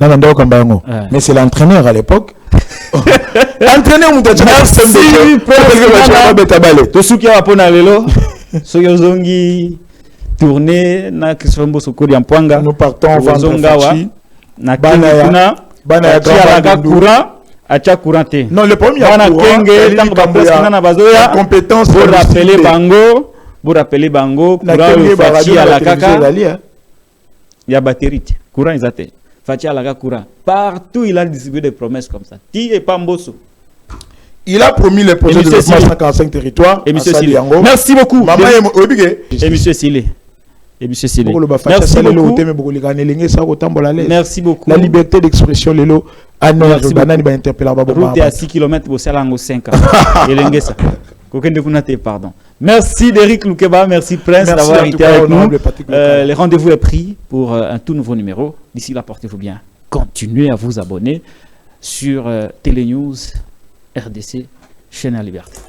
Nana ndeko kamba yango. Mais c'est l'entraîneur à l'époque. Entraîneur mutacha Mazembe. Tosuki wa pona lelo. Soyo zongi tourner na Kisombo Sokori ya Mpwanga. Nous partons Zongawa. Na Kina. Bana ya courant. Acha couranté. Non, le premier courant. La compétence pour rappeler Bango. Pour rappeler Bango. Courant Fachi à la Kaka. Il y a batterie. Courant ils attendent. Fachi à la Kaka courant. Partout il a distribué des promesses comme ça. Ti et Pamboso. Il a promis les projets de développement 145 territoires. Et monsieur Silé. Merci beaucoup. Et monsieur Silé. Et monsieur Silé. Merci beaucoup. Merci beaucoup. La liberté d'expression, Lelo. Route à 6 km pour Salango 5 ans. Pardon. Merci Derrick Loukeba, merci Prince d'avoir été avec nous. Le rendez-vous est pris pour un tout nouveau numéro. D'ici là, portez-vous bien. Continuez à vous abonner sur Télénews RDC, chaîne à liberté.